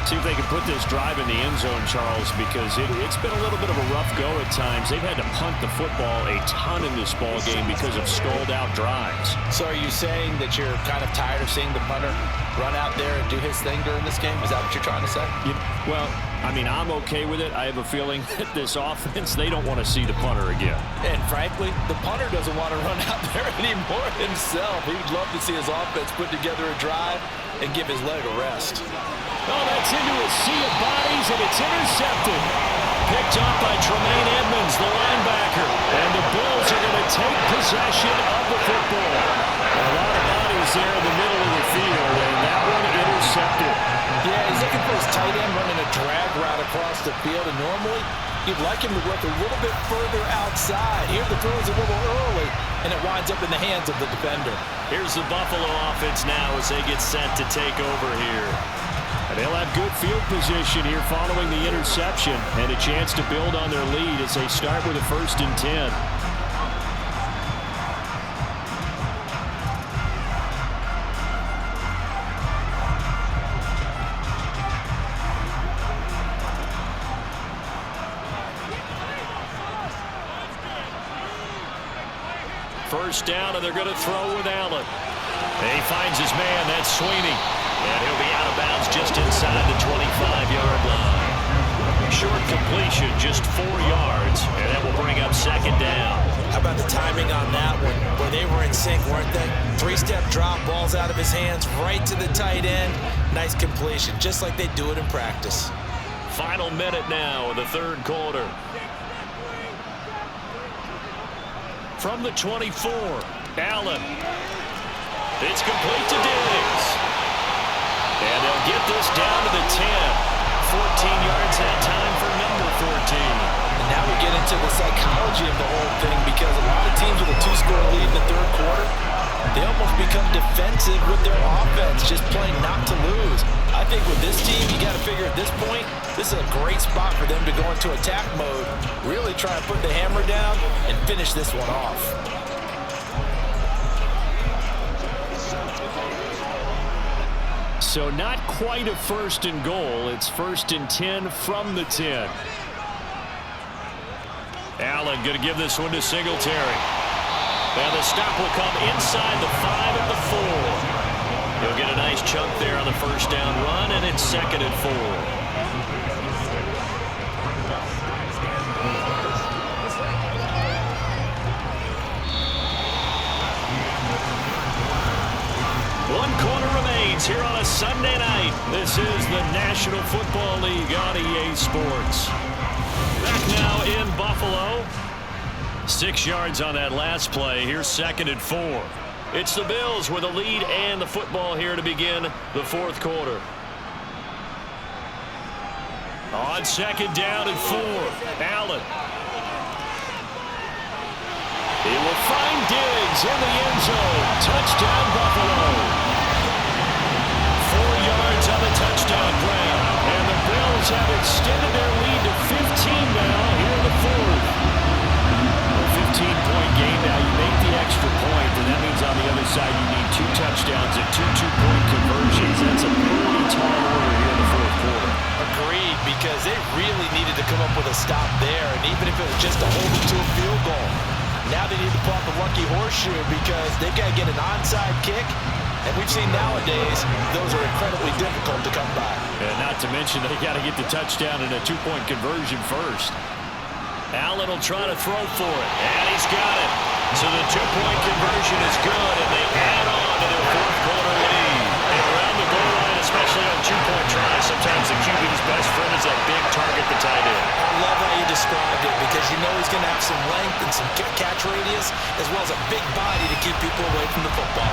See if they can put this drive in the end zone, Charles, because it's been a little bit of a rough go at times. They've had to punt the football a ton in this ball game because of stalled-out drives. So are you saying that you're kind of tired of seeing the punter run out there and do his thing during this game? Is that what you're trying to say? Well, I mean, I'm okay with it. I have a feeling that this offense, they don't want to see the punter again. And frankly, the punter doesn't want to run out there anymore himself. He would love to see his offense put together a drive and give his leg a rest. Oh, that's into a sea of bodies, and it's intercepted. Picked up by Tremaine Edmonds, the linebacker. And the Bills are going to take possession of the football. A lot of bodies there in the middle of the field, and that one intercepted. Yeah, he's looking for his tight end running a drag route across the field, and normally you'd like him to work a little bit further outside. Here the throw is a little early, and it winds up in the hands of the defender. Here's the Buffalo offense now as they get set to take over here. And they'll have good field position here following the interception and a chance to build on their lead as they start with a 1st and 10. First down, and they're going to throw with Allen. He finds his man. That's Sweeney. And he'll be out of bounds just inside the 25-yard line. Short completion, just 4 yards, and that will bring up 2nd down. How about the timing on that one? Where they were in sync, weren't they? 3-step drop, ball's out of his hands, right to the tight end. Nice completion, just like they do it in practice. Final minute now in the 3rd quarter. From the 24, Allen. It's complete to Diggs. And they'll get this down to the 10. 14 yards that time for number 14. And now we get into the psychology of the whole thing, because a lot of teams with a 2-score lead in the 3rd quarter, they almost become defensive with their offense, just playing not to lose. I think with this team, you got to figure at this point, this is a great spot for them to go into attack mode, really try and put the hammer down and finish this one off. So not quite a 1st and goal. It's 1st and 10 from the 10. Allen going to give this one to Singletary. And the stop will come inside the 5 at the 4. He'll get a nice chunk there on the 1st down run, and it's 2nd and 4. Here on a Sunday night. This is the National Football League on EA Sports. Back now in Buffalo. 6 yards on that last play. Here's 2nd and 4. It's the Bills with a lead and the football here to begin the 4th quarter. On 2nd down and 4. Allen. He will find Diggs in the end zone. Touchdown Buffalo. 4 yards on the touchdown grab. And the Bills have extended their lead to 15 now here in the 4th. A 15-point game now. You make the extra point, and that means on the other side you need 2 touchdowns and 2 two-point conversions. That's a pretty tall order here in the 4th quarter. Agreed, because they really needed to come up with a stop there, and even if it was just to hold it to a field goal. Now they need to pull out the lucky horseshoe, because they've got to get an onside kick. And we've seen nowadays, those are incredibly difficult to come by. And not to mention, they got to get the touchdown and a 2-point conversion first. Allen will try to throw for it, and he's got it. So the 2-point conversion is good, and they add on to their 4th quarter lead. And around the goal line, especially on 2-point tries, sometimes the QB's best friend is that big target, the tight end. I love how you described it, because you know he's going to have some length and some catch radius, as well as a big body to keep people away from the football.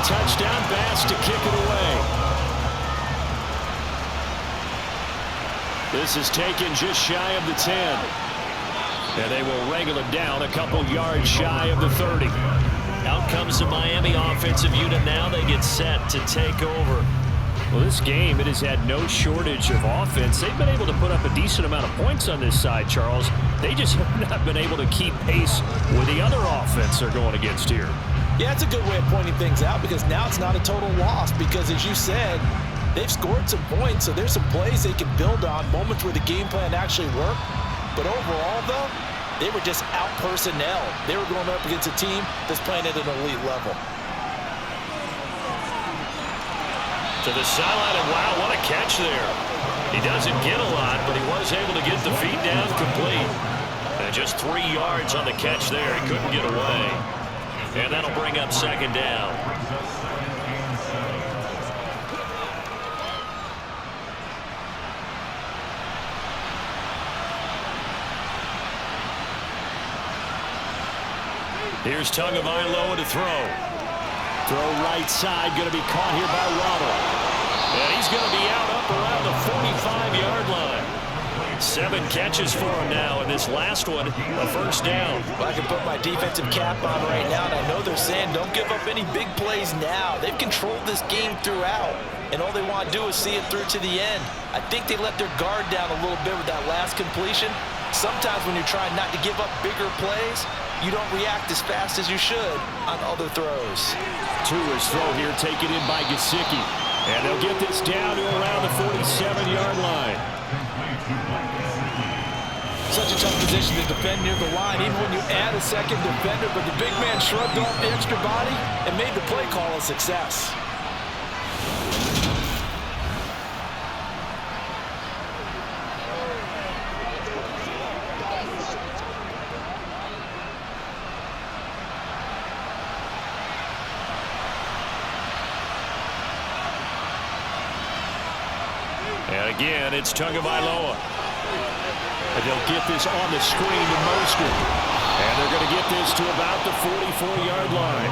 touchdown pass to kick it away. This is taken just shy of the 10. And they will wrangle him down a couple yards shy of the 30. Out comes the Miami offensive unit now. They get set to take over. Well, this game, it has had no shortage of offense. They've been able to put up a decent amount of points on this side, Charles. They just have not been able to keep pace with the other offense they're going against here. Yeah, it's a good way of pointing things out because now it's not a total loss because, as you said, they've scored some points, so there's some plays they can build on, moments where the game plan actually worked. But overall, though, they were just out personnel. They were going up against a team that's playing at an elite level. To the sideline, and wow, what a catch there. He doesn't get a lot, but he was able to get the feet down complete. And just 3 yards on the catch there. He couldn't get away. And that'll bring up second down. Here's Tagovaila to throw. Throw right side, going to be caught here by Waddle. And he's going to be out up around the 45-yard line. 7 catches for him now, and this last one, a first down. Well, I can put my defensive cap on right now, and I know they're saying don't give up any big plays now. They've controlled this game throughout, and all they want to do is see it through to the end. I think they let their guard down a little bit with that last completion. Sometimes when you're trying not to give up bigger plays, you don't react as fast as you should on other throws. Tua's throw here taken in by Gesicki. And they'll get this down to around the 47-yard line. Such a tough position to defend near the line, even when you add a second defender, but the big man shrugged off the extra body and made the play call a success. And again, it's Tagovaila. And they'll get this on the screen to Mostert. And they're going to get this to about the 44-yard line.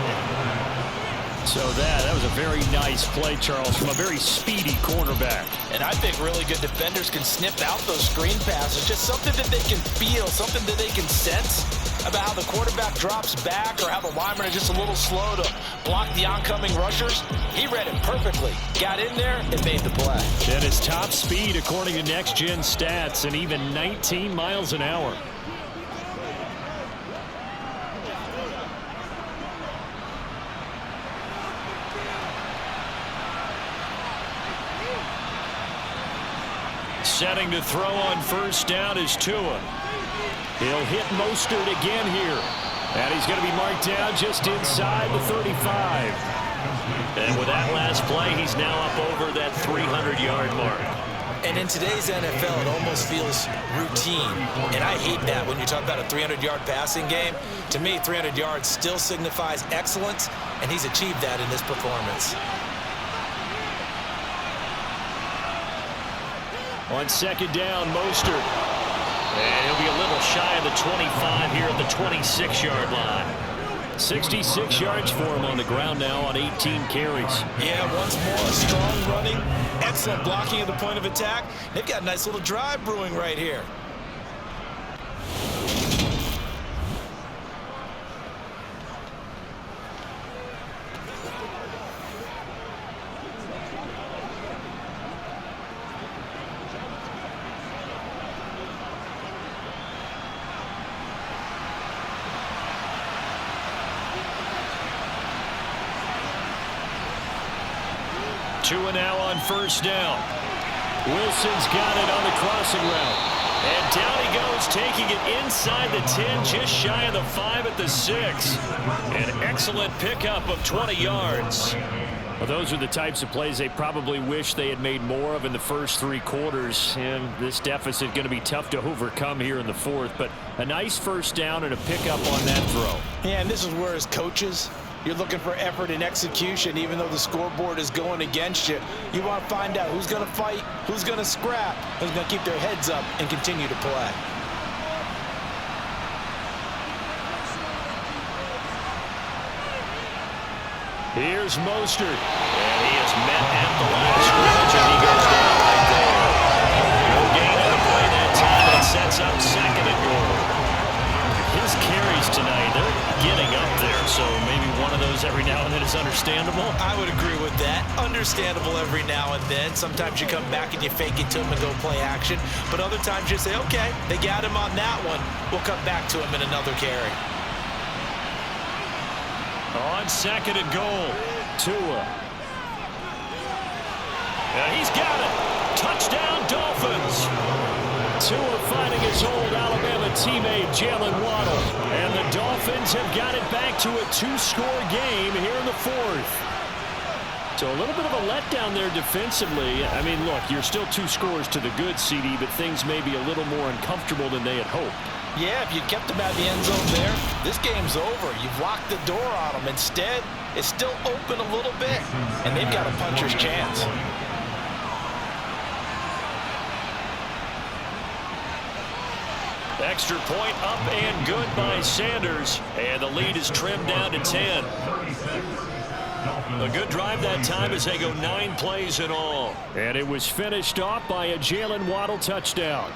So that was a very nice play, Charles, from a very speedy cornerback. And I think really good defenders can sniff out those screen passes. Just something that they can feel, something that they can sense about how the quarterback drops back or how the linemen are just a little slow to block the oncoming rushers. He read it perfectly, got in there, and made the play. And his top speed, according to Next Gen Stats, and even 19 miles an hour. Setting to throw on first down is Tua. He'll hit Mostert again here. And he's going to be marked down just inside the 35. And with that last play, he's now up over that 300-yard mark. And in today's NFL, it almost feels routine. And I hate that when you talk about a 300-yard passing game. To me, 300 yards still signifies excellence, and he's achieved that in this performance. On second down, Mostert. And he'll be a little shy of the 25 here at the 26-yard line. 66 yards for him on the ground now on 18 carries. Yeah, once more, strong running, excellent blocking at the point of attack. They've got a nice little drive brewing right here. Tua now on first down. Wilson's got it on the crossing route. And down he goes, taking it inside the 10, just shy of the 5 at the 6. An excellent pickup of 20 yards. Well, those are the types of plays they probably wish they had made more of in the first 3 quarters. And this deficit going to be tough to overcome here in the 4th. But a nice first down and a pickup on that throw. Yeah, and this is where as coaches, you're looking for effort and execution, even though the scoreboard is going against you. You want to find out who's going to fight, who's going to scrap, who's going to keep their heads up and continue to play. Here's Mostert. And he is met at the line of scrimmage, and he goes down right there. No gain on the play that time, and it sets up 2nd and goal. His carries tonight, they're getting up there, so maybe one of those every now and then is understandable. I would agree with that. Understandable every now and then. Sometimes you come back and you fake it to him and go play action. But other times you say, okay, they got him on that one. We'll come back to him in another carry. On 2nd and goal, Tua. And he's got it. Touchdown, Dolphins. Tua finding his old Alabama teammate, Jalen Waddle. And the Dolphins have got it back to a 2-score game here in the 4th. So a little bit of a letdown there defensively. I mean, look, you're still 2 scores to the good, CD, but things may be a little more uncomfortable than they had hoped. Yeah, if you kept him out of the end zone there, this game's over. You've locked the door on him. Instead, it's still open a little bit, and they've got a puncher's chance. Extra point up and good by Sanders, and the lead is trimmed down to 10. A good drive that time as they go 9 plays in all. And it was finished off by a Jalen Waddle touchdown.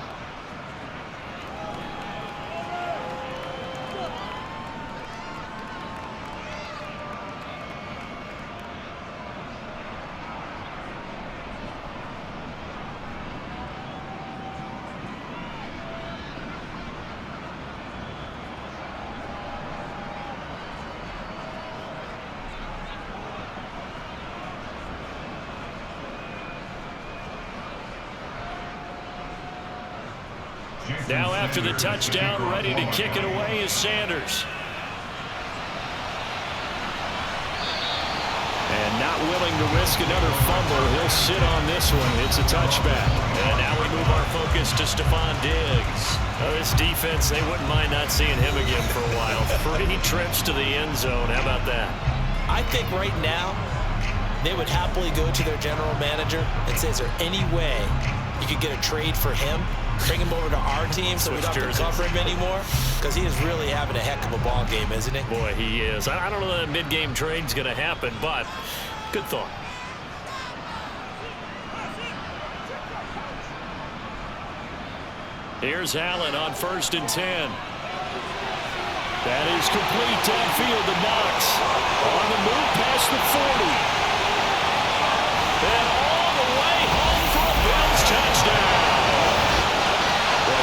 Now after the touchdown, ready to kick it away is Sanders. And not willing to risk another fumble, he'll sit on this one. It's a touchback. And now we move our focus to Stephon Diggs. Oh, this defense, they wouldn't mind not seeing him again for a while. 3 trips to the end zone. How about that? I think right now they would happily go to their general manager and say, is there any way you could get a trade for him? Bring him over to our team so we don't have to cover him anymore? Because he is really having a heck of a ball game, isn't he? Boy, he is. I don't know that a mid-game trade's going to happen, but good thought. Here's Allen on 1st and 10. That is complete downfield to Knox. On the move past the 40. And all the way home for a Bills touchdown.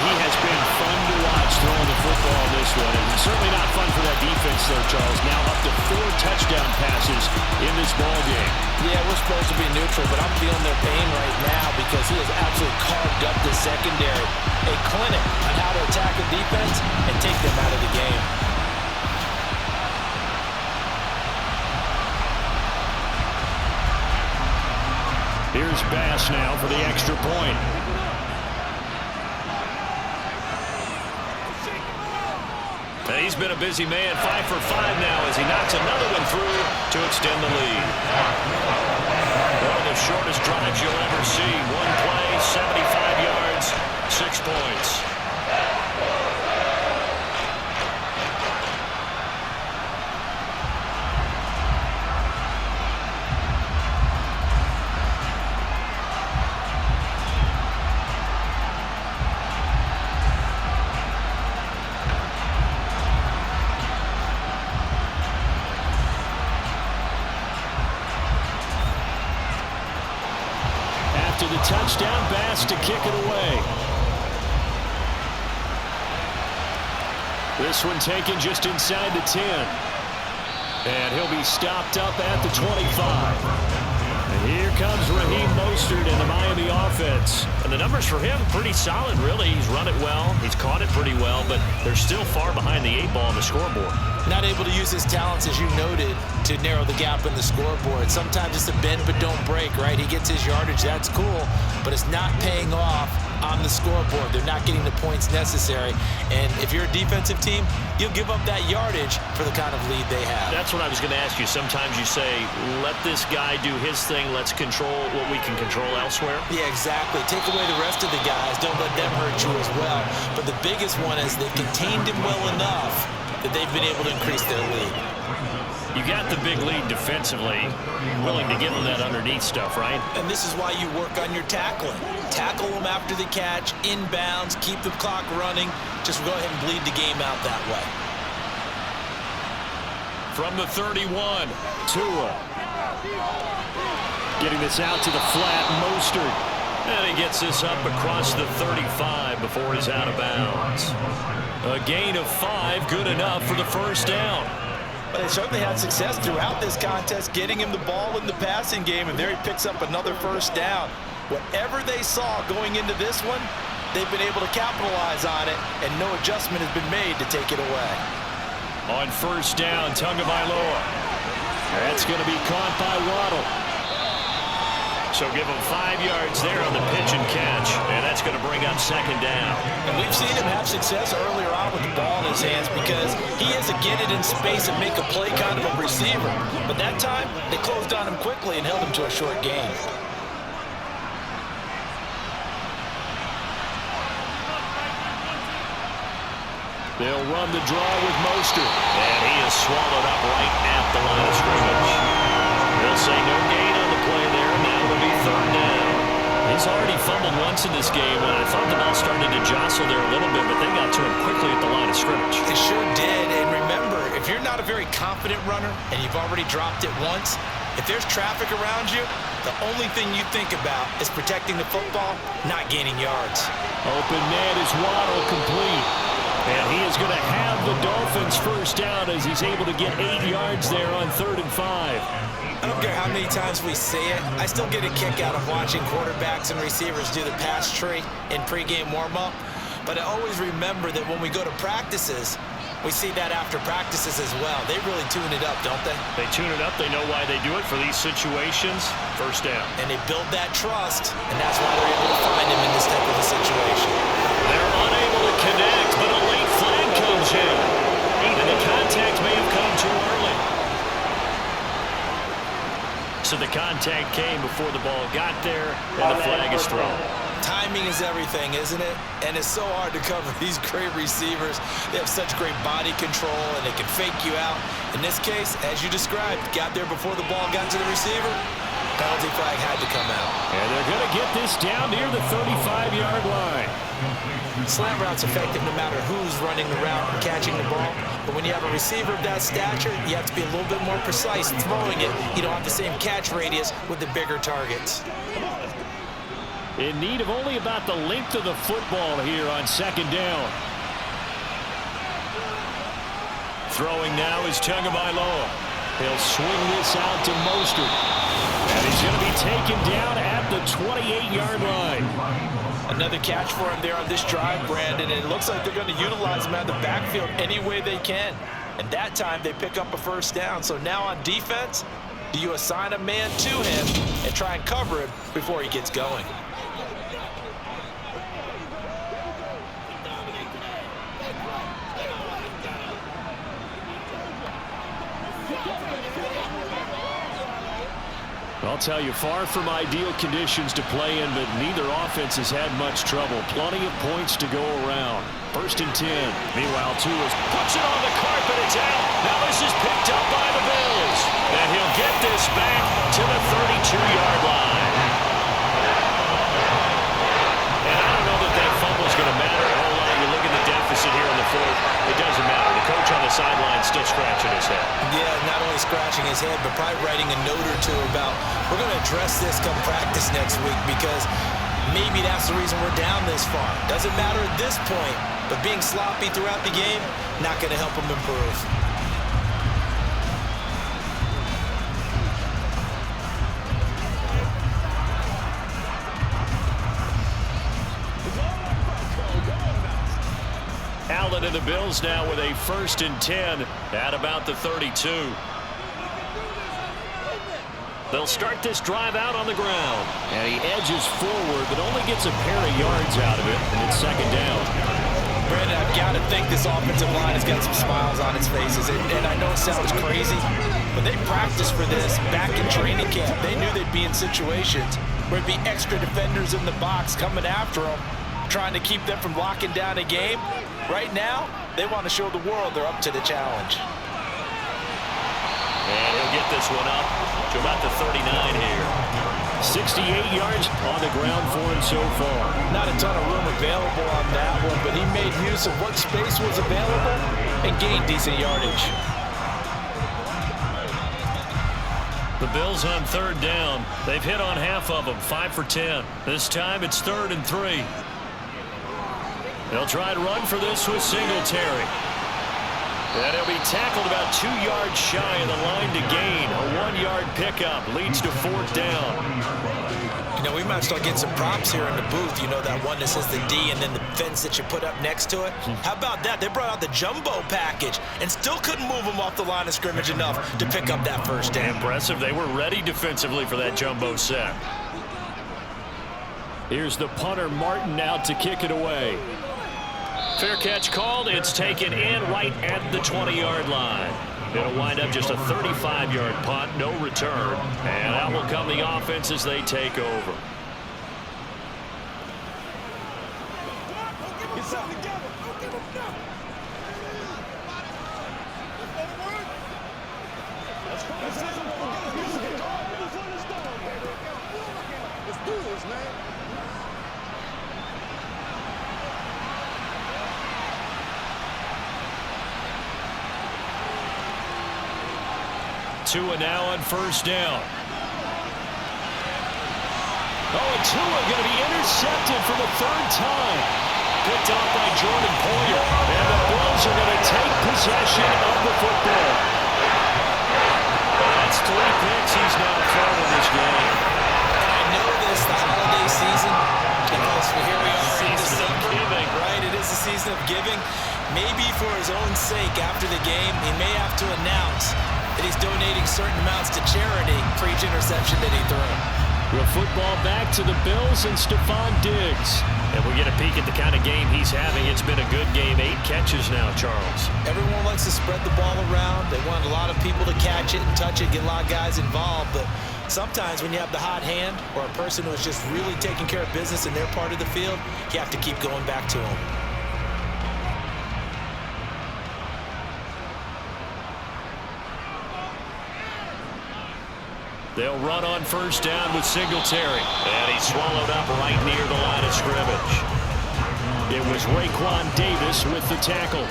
He has been fun to watch throwing the football this one. And certainly not fun for that defense, though, Charles. Now up to 4 touchdown passes in this ball game. Yeah, we're supposed to be neutral, but I'm feeling their pain right now because he has absolutely carved up the secondary. A clinic on how to attack a defense and take them out of the game. Here's Bass now for the extra point. And he's been a busy man, 5 for 5 now as he knocks another one through to extend the lead. One of the shortest drives you'll ever see. 1 play, 75 yards, 6 points. The touchdown, Bass to kick it away. This one taken just inside the 10. And he'll be stopped up at the 25. And here comes Raheem Mostert in the Miami offense. And the numbers for him, pretty solid, really. He's run it well. He's caught it pretty well, but they're still far behind the 8 ball on the scoreboard. Not able to use his talents, as you noted, to narrow the gap in the scoreboard. Sometimes it's a bend but don't break, right? He gets his yardage, that's cool, but it's not paying off on the scoreboard. They're not getting the points necessary. And if you're a defensive team, you'll give up that yardage for the kind of lead they have. That's what I was going to ask you. Sometimes you say, let this guy do his thing. Let's control what we can control elsewhere. Yeah, exactly. Take away the rest of the guys. Don't let them hurt you as well. But the biggest one is they've contained him well enough that they've been able to increase their lead. You got the big lead defensively, willing to give them that underneath stuff, right? And this is why you work on your tackling. Tackle them after the catch, inbounds, keep the clock running. Just go ahead and bleed the game out that way. From the 31, Tua. Getting this out to the flat, Mostert. And he gets this up across the 35 before he's out of bounds. A gain of 5, good enough for the first down. But they certainly had success throughout this contest, getting him the ball in the passing game, and there he picks up another first down. Whatever they saw going into this one, they've been able to capitalize on it, and no adjustment has been made to take it away. On first down, Tagovaila. That's going to be caught by Waddle. So give him 5 yards there on the pitch and catch, and that's going to bring up second down. And we've seen him have success earlier on with the ball in his hands because he has to get it in space and make a play kind of a receiver. But that time, they closed on him quickly and held him to a short gain. They'll run the draw with Mostert, and he is swallowed up right at the line of scrimmage. They'll say no gain on the play there, and now it'll be third down. He's already fumbled once in this game, and I thought the ball started to jostle there a little bit, but they got to him quickly at the line of scrimmage. It sure did, and remember, if you're not a very confident runner and you've already dropped it once, if there's traffic around you, the only thing you think about is protecting the football, not gaining yards. Open man is Waddle, complete. And he is going to have the Dolphins first down as he's able to get 8 yards there on 3rd and 5. I don't care how many times we say it, I still get a kick out of watching quarterbacks and receivers do the pass tree in pregame warm-up. But I always remember that when we go to practices, we see that after practices as well. They really tune it up, don't they? They tune it up. They know why they do it for these situations. First down. And they build that trust, and that's why they're able to find him in this type of a situation. They're unable to connect, but a late flag comes in. And the contact may have come too early. So the contact came before the ball got there, and the flag is thrown. Timing is everything, isn't it? And it's so hard to cover these great receivers. They have such great body control, and they can fake you out. In this case, as you described, got there before the ball got to the receiver. Penalty flag had to come out. And they're going to get this down near the 35-yard line. Slant route's effective no matter who's running the route and catching the ball. But when you have a receiver of that stature, you have to be a little bit more precise throwing it. You don't have the same catch radius with the bigger targets. In need of only about the length of the football here on second down. Throwing now is Tagovaila. He'll swing this out to Mostert. And he's going to be taken down at the 28-yard line. Another catch for him there on this drive, Brandon, and it looks like they're going to utilize him out of the backfield any way they can. And that time they pick up a first down. So now on defense, do you assign a man to him and try and cover him before he gets going? I'll tell you, far from ideal conditions to play in, but neither offense has had much trouble. Plenty of points to go around. 1st and 10. Meanwhile, Tua puts it on the carpet. It's out. Now this is picked up by the Bills. And he'll get this back to the 32-yard line. And I don't know that that fumble is going to matter a whole lot. You look at the deficit here in the 4th. It doesn't matter. The coach on the sideline still scratching his head. Yeah, not only scratching his head, but probably writing a note or two about, we're going to address this come practice next week because maybe that's the reason we're down this far. Doesn't matter at this point, but being sloppy throughout the game, not going to help him improve. Allen and the Bills now with a 1st and 10 at about the 32. They'll start this drive out on the ground. And he edges forward, but only gets a pair of yards out of it, and it's second down. Brandon, I've got to think this offensive line has got some smiles on its faces. And I know it sounds crazy, but they practiced for this back in training camp. They knew they'd be in situations where it'd be extra defenders in the box coming after them, trying to keep them from locking down a game. Right now, they want to show the world they're up to the challenge. And he'll get this one up to about the 39 here. 68 yards on the ground for him so far. Not a ton of room available on that one, but he made use of what space was available and gained decent yardage. The Bills on third down. They've hit on half of them, 5 for 10. This time it's 3rd and 3. They'll try to run for this with Singletary. And he'll be tackled about 2 yards shy of the line to gain. A 1-yard pickup leads to 4th down. You know, we might start getting some props here in the booth. You know, that one that says the D and then the fence that you put up next to it. How about that? They brought out the jumbo package and still couldn't move them off the line of scrimmage enough to pick up that first down. Impressive. They were ready defensively for that jumbo sack. Here's the punter, Martin, out to kick it away. Fair catch called. It's taken in right at the 20-yard line. It'll wind up just a 35-yard punt, no return. And out will come the offense as they take over. Get something together. Don't give him nothing. Let's do this, man. Tua now on first down. Oh, and Tua going to be intercepted for the 3rd time. Picked off by Jordan Poyer. And the Bills are going to take possession of the football. That's 3 picks he's now thrown in this game. And I know this, the holiday season, because here we are in December, giving. Right? It is the season of giving. Maybe for his own sake after the game, he may have to announce that he's donating certain amounts to charity for each interception that he threw. The football back to the Bills and Stephon Diggs. And we get a peek at the kind of game he's having. It's been a good game. 8 catches now, Charles. Everyone likes to spread the ball around. They want a lot of people to catch it and touch it, get a lot of guys involved. But sometimes when you have the hot hand or a person who is just really taking care of business in their part of the field, you have to keep going back to them. They'll run on first down with Singletary. And he's swallowed up right near the line of scrimmage. It was Raekwon Davis with the tackle.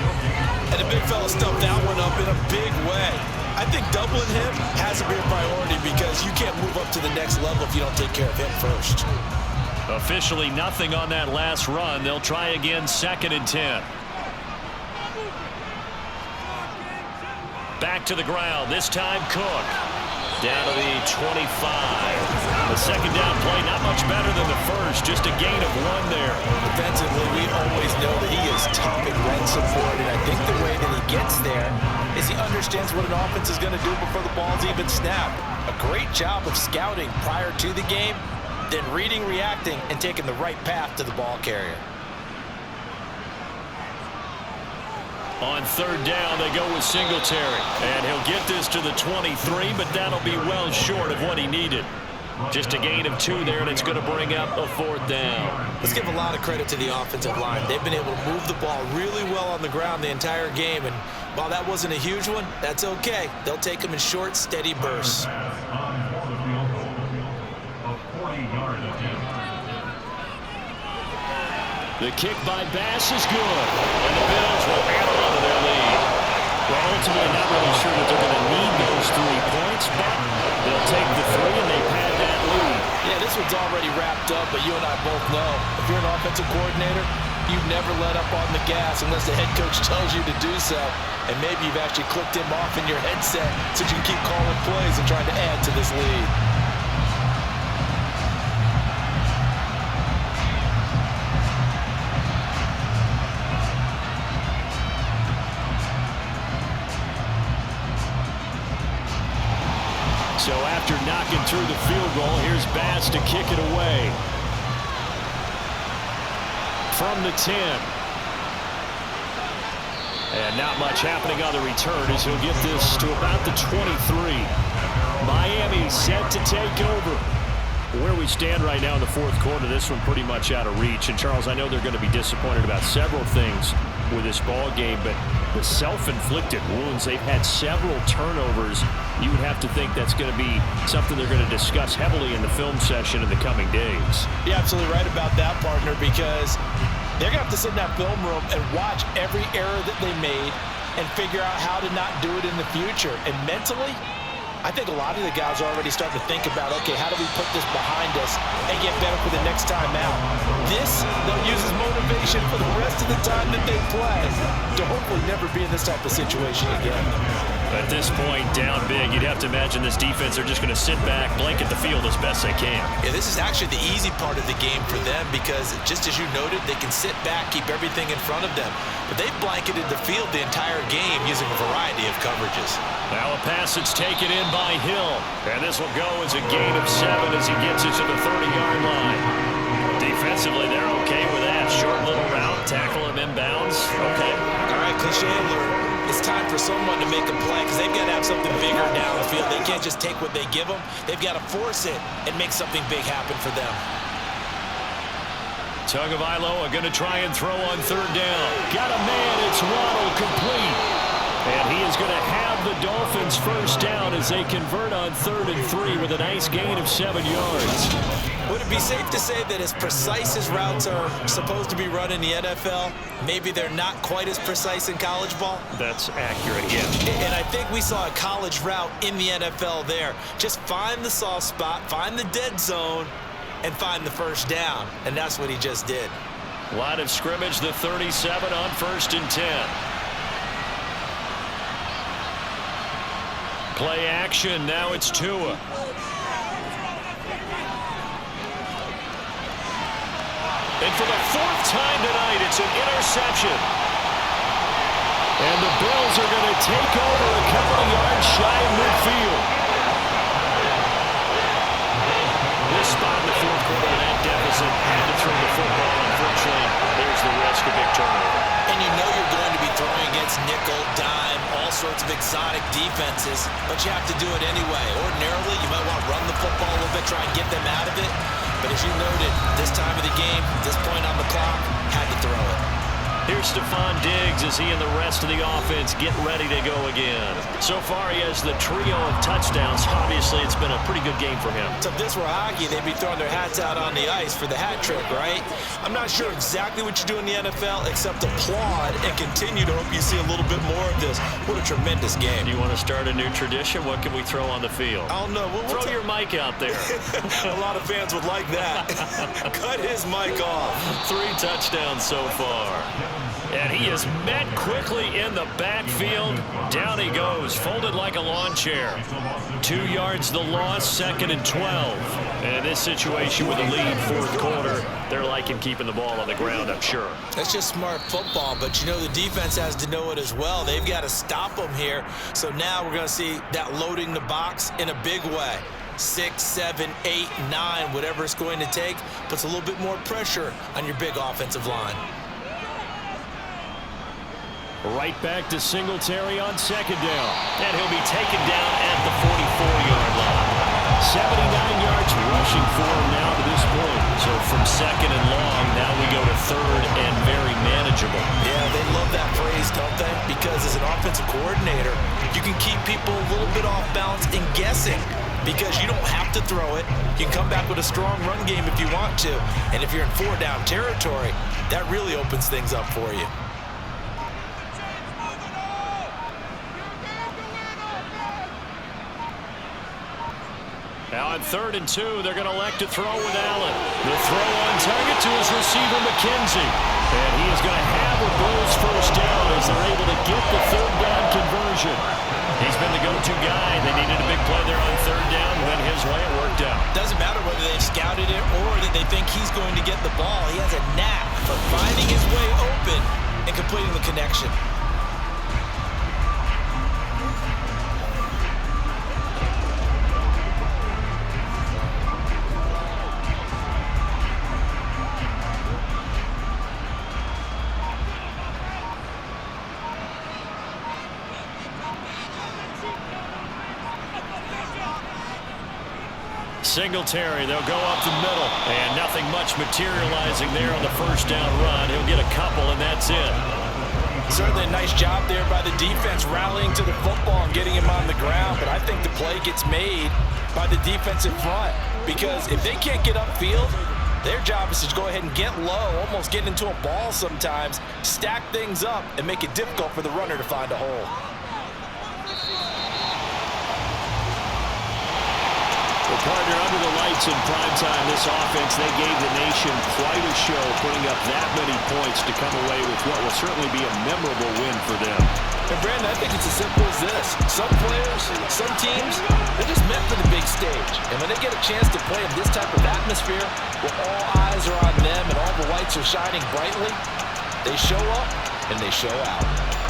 And the big fella stuffed that one up in a big way. I think doubling him has to be a priority because you can't move up to the next level if you don't take care of him first. Officially nothing on that last run. They'll try again, 2nd and 10. Back to the ground. This time Cook. Down to the 25. The 2nd down play, not much better than the first. Just a gain of 1 there. Defensively, we always know that he is tough in run support, and I think the way that he gets there is he understands what an offense is going to do before the ball's even snapped. A great job of scouting prior to the game, then reading, reacting, and taking the right path to the ball carrier. On 3rd down, they go with Singletary. And he'll get this to the 23, but that'll be well short of what he needed. Just a gain of 2 there, and it's going to bring up a 4th down. Let's give a lot of credit to the offensive line. They've been able to move the ball really well on the ground the entire game, and while that wasn't a huge one, that's okay. They'll take them in short, steady bursts. The kick by Bass is good, and the Bills will add on to their lead. Well, ultimately, not really sure that they're going to need those 3 points, but they'll take the 3 and they pad that lead. Yeah, this one's already wrapped up, but you and I both know if you're an offensive coordinator, you never let up on the gas unless the head coach tells you to do so. And maybe you've actually clicked him off in your headset so you can keep calling plays and trying to add to this lead. So after knocking through the field goal, here's Bass to kick it away. From the 10. And not much happening on the return as he'll get this to about the 23. Miami set to take over. Where we stand right now in the 4th quarter, this one pretty much out of reach. And Charles, I know they're going to be disappointed about several things with this ball game, but the self-inflicted wounds, they've had several turnovers. You would have to think that's going to be something they're going to discuss heavily in the film session in the coming days. You're absolutely right about that, partner, because they're going to have to sit in that film room and watch every error that they made and figure out how to not do it in the future. And mentally, I think a lot of the guys are already starting to think about, okay, how do we put this behind us and get better for the next time out? This, they'll use as motivation for the rest of the time that they play to hopefully never be in this type of situation again. At this point, down big, you'd have to imagine this defense are just going to sit back, blanket the field as best they can. Yeah, this is actually the easy part of the game for them because, just as you noted, they can sit back, keep everything in front of them. But they've blanketed the field the entire game using a variety of coverages. Now a pass that's taken in by Hill. And this will go as a gain of 7 as he gets it to the 30-yard line. Defensively, they're okay with that. Short little route, tackle him inbounds. Okay. All right, cliche alert. It's time for someone to make a play because they've got to have something bigger down the field. They can't just take what they give them. They've got to force it and make something big happen for them. Tagovaila are going to try and throw on third down. Got a man. It's Waddle complete. And he is going to have the Dolphins first down as they convert on 3rd and 3 with a nice gain of 7 yards. Would it be safe to say that as precise as routes are supposed to be run in the NFL, maybe they're not quite as precise in college ball? That's accurate, yeah. And I think we saw a college route in the NFL there. Just find the soft spot, find the dead zone, and find the first down. And that's what he just did. Line of scrimmage, the 37 on 1st and 10. Play action, now it's Tua. And for the 4th time tonight, it's an interception. And the Bills are going to take over a couple of yards shy of midfield. This spot in the 4th quarter of that deficit had to throw the football. Unfortunately, there's the risk of big turnover. And you know you're going to be throwing against nickel, dime, all sorts of exotic defenses, but you have to do it anyway. Ordinarily, you might want to run the football a little bit, try and get them out of it. But as you noted, this time of the game, this point on the clock, had to throw it. Here's Stephon Diggs as he and the rest of the offense get ready to go again. So far, he has the trio of touchdowns. Obviously, it's been a pretty good game for him. So if this were hockey, they'd be throwing their hats out on the ice for the hat trick, right? I'm not sure exactly what you do in the NFL except applaud and continue to hope you see a little bit more of this. What a tremendous game. Do you want to start a new tradition? What can we throw on the field? I don't know. Throw your mic out there. A lot of fans would like that. Cut his mic off. 3 touchdowns so far. And he is met quickly in the backfield. Down he goes, folded like a lawn chair. 2 yards the loss, 2nd and 12. And in this situation with a lead 4th quarter, they're liking keeping the ball on the ground, I'm sure. That's just smart football, but you know the defense has to know it as well. They've got to stop them here. So now we're going to see that loading the box in a big way. 6, 7, 8, 9, whatever it's going to take, puts a little bit more pressure on your big offensive line. Right back to Singletary on 2nd down. And he'll be taken down at the 44-yard line. 79 yards rushing for him now to this point. So from 2nd and long, now we go to 3rd and very manageable. Yeah, they love that phrase, don't they? Because as an offensive coordinator, you can keep people a little bit off balance and guessing. Because you don't have to throw it. You can come back with a strong run game if you want to. And if you're in 4-down territory, that really opens things up for you. Now on 3rd and 2, they're going to elect to throw with Allen. The throw on target to his receiver, McKenzie. And he is going to have a Bills first down as they're able to get the 3rd down conversion. He's been the go-to guy. They needed a big play there on 3rd down. Went his way, it worked out. Doesn't matter whether they've scouted it or that they think he's going to get the ball. He has a knack for finding his way open and completing the connection. Singletary, they'll go up the middle. And nothing much materializing there on the first down run. He'll get a couple, and that's it. Certainly a nice job there by the defense rallying to the football and getting him on the ground, but I think the play gets made by the defensive front because if they can't get upfield, their job is to go ahead and get low, almost get into a ball sometimes, stack things up, and make it difficult for the runner to find a hole. Well, partner, under the lights in primetime, this offense, they gave the nation quite a show, putting up that many points to come away with what will certainly be a memorable win for them. And Brandon, I think it's as simple as this. Some players, some teams, they're just meant for the big stage. And when they get a chance to play in this type of atmosphere, where all eyes are on them and all the lights are shining brightly, they show up and they show out.